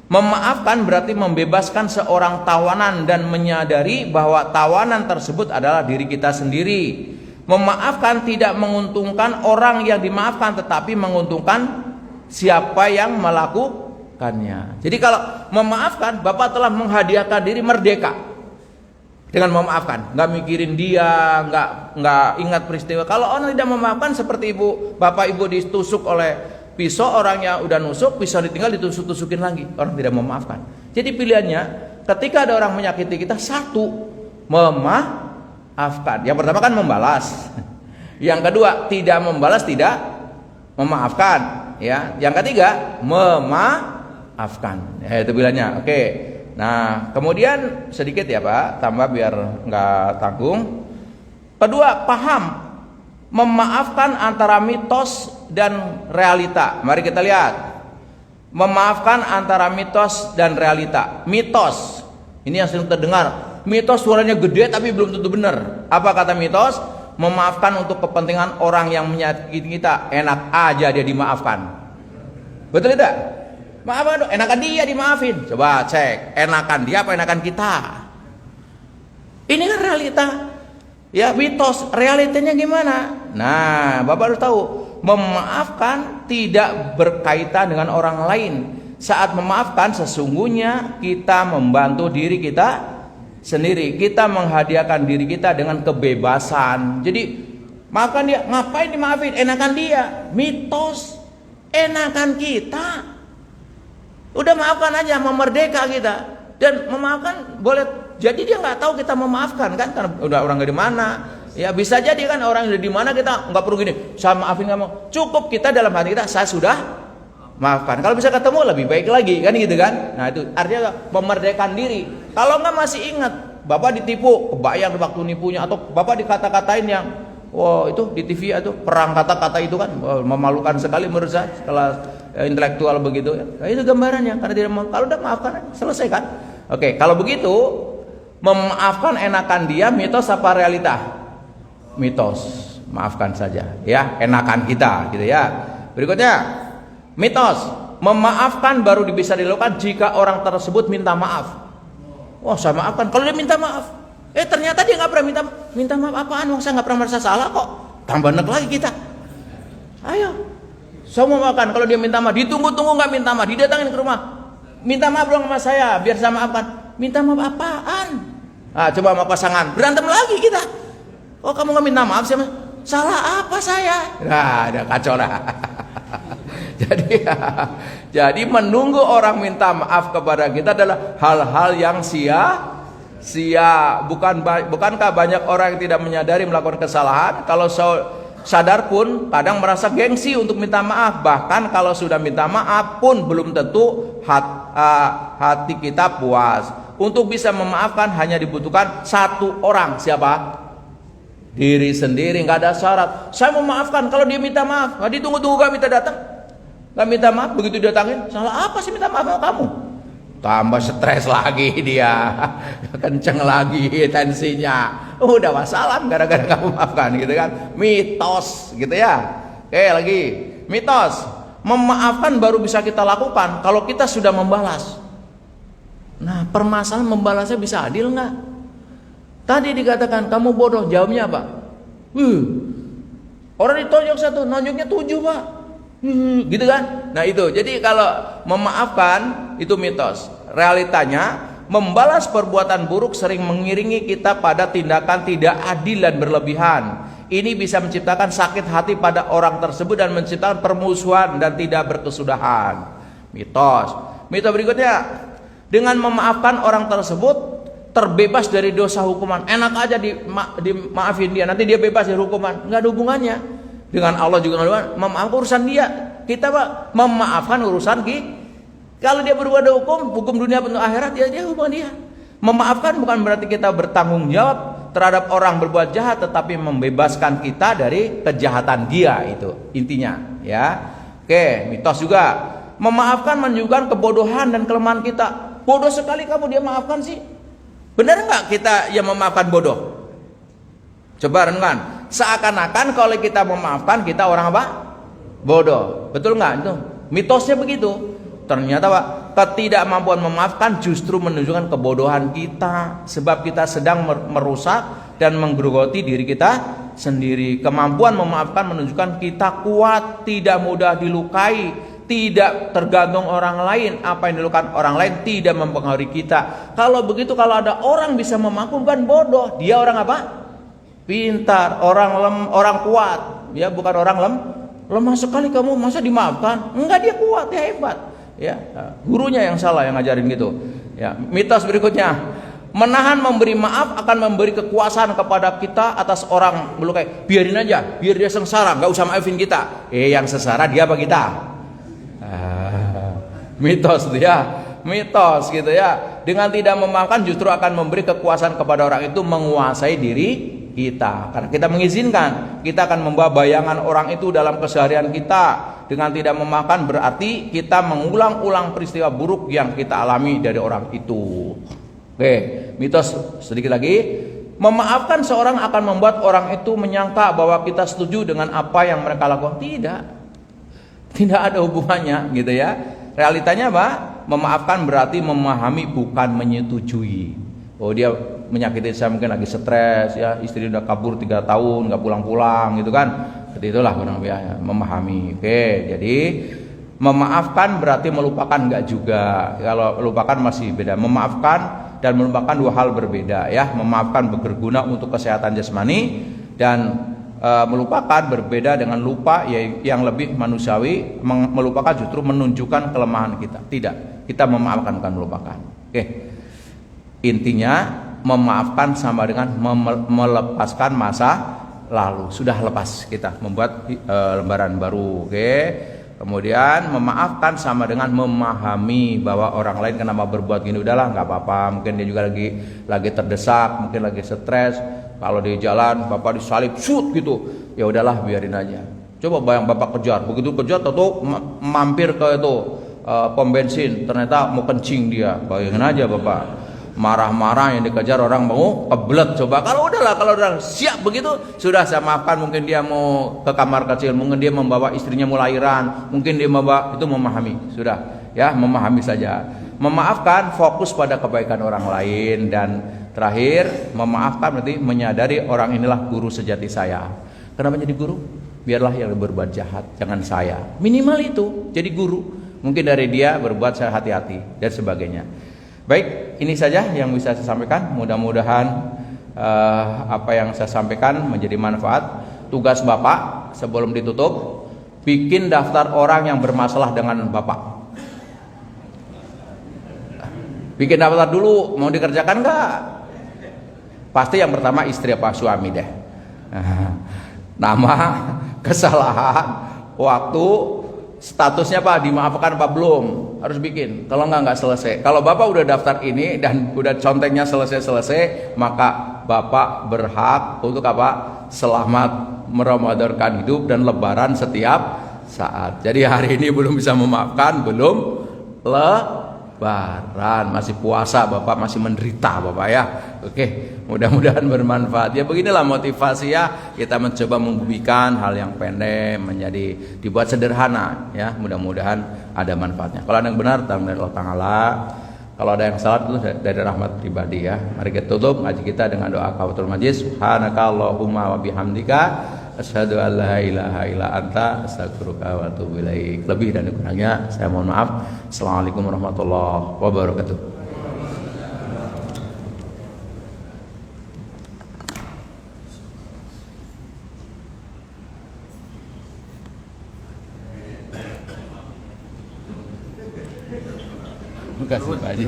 Memaafkan berarti membebaskan seorang tawanan dan menyadari bahwa tawanan tersebut adalah diri kita sendiri. Memaafkan tidak menguntungkan orang yang dimaafkan, tetapi menguntungkan siapa yang melakukannya. Jadi kalau memaafkan, Bapak telah menghadiahkan diri merdeka dengan memaafkan, nggak mikirin dia, nggak ingat peristiwa. Kalau orang tidak memaafkan, seperti bapak ibu ditusuk oleh pisau, orangnya udah nusuk, pisau ditinggal, ditusuk-tusukin lagi, orang tidak memaafkan. Jadi pilihannya, ketika ada orang menyakiti kita, satu, memaafkan. Yang pertama kan membalas. Yang kedua, tidak membalas, tidak memaafkan. Ya, yang ketiga, memaafkan. Ya, itu pilihannya. Oke. Nah, kemudian sedikit ya Pak, tambah biar nggak tanggung. Kedua, paham memaafkan antara mitos dan realita. Mari kita lihat. Memaafkan antara mitos dan realita. Mitos, ini yang sering terdengar. Mitos suaranya gede tapi belum tentu benar. Apa kata mitos? Memaafkan untuk kepentingan orang yang menyakiti kita. Enak aja dia dimaafkan. Betul tidak? Maaf dong, enakan dia dimaafin. Coba cek, enakan dia apa enakan kita? Ini kan realita. Ya, mitos, realitanya gimana? Nah, Bapak harus tahu, memaafkan tidak berkaitan dengan orang lain. Saat memaafkan, sesungguhnya kita membantu diri kita sendiri. Kita menghadiahkan diri kita dengan kebebasan. Jadi, maafkan dia, ngapain dimaafin? Enakan dia. Mitos, enakan kita. Udah maafkan aja, memerdeka kita. Dan memaafkan boleh jadi dia nggak tahu kita memaafkan kan, karena udah orang di mana. Ya bisa jadi kan orang udah di mana, kita nggak perlu gini, saya maafin kamu. Cukup kita dalam hati kita, saya sudah maafkan. Kalau bisa ketemu lebih baik lagi kan gitu kan. Nah itu artinya memerdekakan diri. Kalau nggak masih ingat, Bapak ditipu, kebayang waktu nipunya, atau Bapak dikata-katain yang wow itu di TV itu perang kata-kata itu kan, memalukan sekali menurut saya setelah intelektual begitu ya. Nah, itu gambarannya, karena tidak kalau udah maafkan selesai kan. Oke, kalau begitu memaafkan enakan dia, mitos apa realita? Mitos, maafkan saja ya, enakan kita gitu ya. Berikutnya, mitos, memaafkan baru bisa dilakukan jika orang tersebut minta maaf. Wah, saya maafkan kalau dia minta maaf. Ternyata dia nggak pernah minta maaf apaan? Wong saya nggak pernah merasa salah kok. Tambah nek lagi kita. Ayo, saya mau makan. Kalau dia minta maaf, ditunggu-tunggu nggak minta maaf, didatangin ke rumah. Minta maaf dong sama saya, biar saya maafkan. Minta maaf apaan? Coba sama pasangan, berantem lagi kita. Oh kamu nggak minta maaf sih? Salah apa saya? Nah, ada kacau lah. Jadi menunggu orang minta maaf kepada kita adalah hal-hal yang sia-sia. Bukankah banyak orang yang tidak menyadari melakukan kesalahan? Kalau sadar pun kadang merasa gengsi untuk minta maaf. Bahkan kalau sudah minta maaf pun belum tentu hati kita puas. Untuk bisa memaafkan hanya dibutuhkan satu orang. Siapa? Diri sendiri. Nggak ada syarat. Saya memaafkan kalau dia minta maaf. Nggak ditunggu-tunggu gak minta datang. Nggak minta maaf, begitu datangin, salah apa sih minta maaf sama kamu? Tambah stres lagi dia, kenceng lagi tensinya. Udah wassalam gara-gara kamu maafkan gitu kan. Mitos gitu ya. Oke lagi, mitos, memaafkan baru bisa kita lakukan kalau kita sudah membalas. Nah permasalahan membalasnya bisa adil nggak? Tadi dikatakan kamu bodoh, jawabnya apa? Orang ditonjok satu, nonjoknya 7 Pak. Gitu kan? Nah itu, jadi kalau memaafkan itu mitos. Realitanya membalas perbuatan buruk sering mengiringi kita pada tindakan tidak adil dan berlebihan. Ini bisa menciptakan sakit hati pada orang tersebut dan menciptakan permusuhan dan tidak berkesudahan. Mitos. Mitos berikutnya, dengan memaafkan orang tersebut terbebas dari dosa hukuman. Enak aja dimaafin dia, nanti dia bebas dari hukuman. Nggak ada hubungannya dengan Allah juga. Memaafkan urusan dia. Kita Pak memaafkan urusan kalau dia berbuat hukum dunia penuh akhirat, dia hubungan dia. Memaafkan bukan berarti kita bertanggung jawab terhadap orang berbuat jahat, tetapi membebaskan kita dari kejahatan dia, itu intinya ya. Oke, mitos juga. Memaafkan menunjukkan kebodohan dan kelemahan kita. Bodoh sekali kamu, dia maafkan sih. Benar nggak kita yang memaafkan bodoh? Coba renungkan. Seakan-akan kalau kita memaafkan, kita orang apa? Bodoh. Betul nggak itu? Mitosnya begitu. Ternyata Pak, ketidakmampuan memaafkan justru menunjukkan kebodohan kita. Sebab kita sedang merusak dan menggerogoti diri kita sendiri. Kemampuan memaafkan menunjukkan kita kuat, tidak mudah dilukai, tidak tergantung orang lain. Apa yang dilakukan orang lain tidak mempengaruhi kita. Kalau begitu, kalau ada orang bisa memaafkan, bodoh. Dia orang apa? Pintar, orang kuat. Ya, bukan orang lemah sekali kamu masa dimaafkan. Enggak, dia kuat, dia hebat. Ya, gurunya yang salah yang ngajarin gitu. Ya, mitos berikutnya. Menahan memberi maaf akan memberi kekuasaan kepada kita atas orang melukai. Biarin aja, biar dia sengsara, nggak usah maafin kita. Yang sengsara dia apa kita? Mitos dia, mitos gitu ya. Dengan tidak memaafkan justru akan memberi kekuasaan kepada orang itu menguasai diri kita. Karena kita mengizinkan, kita akan membawa bayangan orang itu dalam keseharian kita. Dengan tidak memaafkan berarti kita mengulang-ulang peristiwa buruk yang kita alami dari orang itu. Oke, mitos sedikit lagi. Memaafkan seorang akan membuat orang itu menyangka bahwa kita setuju dengan apa yang mereka lakukan. Tidak ada hubungannya gitu ya. Realitanya apa? Memaafkan berarti memahami bukan menyetujui. Oh, dia menyakiti saya, mungkin lagi stres ya, istri udah kabur 3 tahun nggak pulang-pulang gitu kan. Seperti itulah kurang lebih memahami. Oke, jadi memaafkan berarti melupakan enggak juga. Kalau melupakan masih beda. Memaafkan dan melupakan 2 hal berbeda ya. Memaafkan berguna untuk kesehatan jasmani dan melupakan berbeda dengan lupa yang lebih manusiawi. Melupakan justru menunjukkan kelemahan kita. Tidak, kita memaafkan bukan melupakan. Oke. Intinya memaafkan sama dengan melepaskan masa lalu. Sudah lepas, kita membuat lembaran baru. Oke. Kemudian memaafkan sama dengan memahami bahwa orang lain kenapa berbuat gini, udahlah nggak apa-apa. Mungkin dia juga lagi terdesak, mungkin lagi stres. Kalau di jalan bapak disalip shoot gitu, ya udahlah biarin aja. Coba bayang bapak kejar, begitu kejar atau mampir ke itu pom bensin, ternyata mau kencing dia. Bayangin aja bapak marah-marah, yang dikejar orang mau kebelet. Coba kalau udah siap begitu, sudah saya maafkan. Mungkin dia mau ke kamar kecil, mungkin dia membawa istrinya mau lahiran, mungkin dia membawa, itu memahami. Sudah ya, memahami saja. Memaafkan fokus pada kebaikan orang lain. Dan terakhir, memaafkan berarti menyadari orang inilah guru sejati saya. Kenapa jadi guru? Biarlah yang berbuat jahat, jangan saya. Minimal itu jadi guru. Mungkin dari dia berbuat saya hati-hati dan sebagainya. Baik, ini saja yang bisa saya sampaikan. Mudah-mudahan apa yang saya sampaikan menjadi manfaat. Tugas Bapak sebelum ditutup, bikin daftar orang yang bermasalah dengan Bapak. Bikin daftar dulu, mau dikerjakan enggak? Pasti yang pertama istri apa suami deh. Nama, kesalahan, waktu, statusnya Pak, dimaafkan apa belum, harus bikin. Kalau enggak selesai. Kalau Bapak udah daftar ini dan udah conteknya selesai, maka Bapak berhak untuk apa? Selamat meramadankan hidup dan lebaran setiap saat. Jadi hari ini belum bisa memaafkan, belum lebaran, masih puasa Bapak, masih menderita Bapak ya. Oke, mudah-mudahan bermanfaat. Ya beginilah motivasi ya, kita mencoba membumikan hal yang pendek menjadi dibuat sederhana ya. Mudah-mudahan ada manfaatnya. Kalau ada yang benar dari Allah Ta'ala, kalau ada yang salah itu dari rahmat pribadi ya. Mari kita tutup ngaji kita dengan doa kafatul majlis. Subhanakallahumma wa bihamdika asyhadu an la ilaha illa anta astaghfiruka wa atubu ilaik. Lebih dan kurangnya saya mohon maaf. Assalamualaikum warahmatullahi wabarakatuh. Makasih Pak Haji.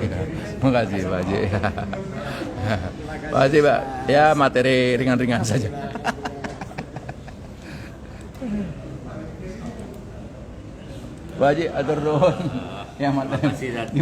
Makasih Pak Haji. Pak Haji Pak, ya materi ringan-ringan saja. Pak Haji atur nuhun. Ya materi.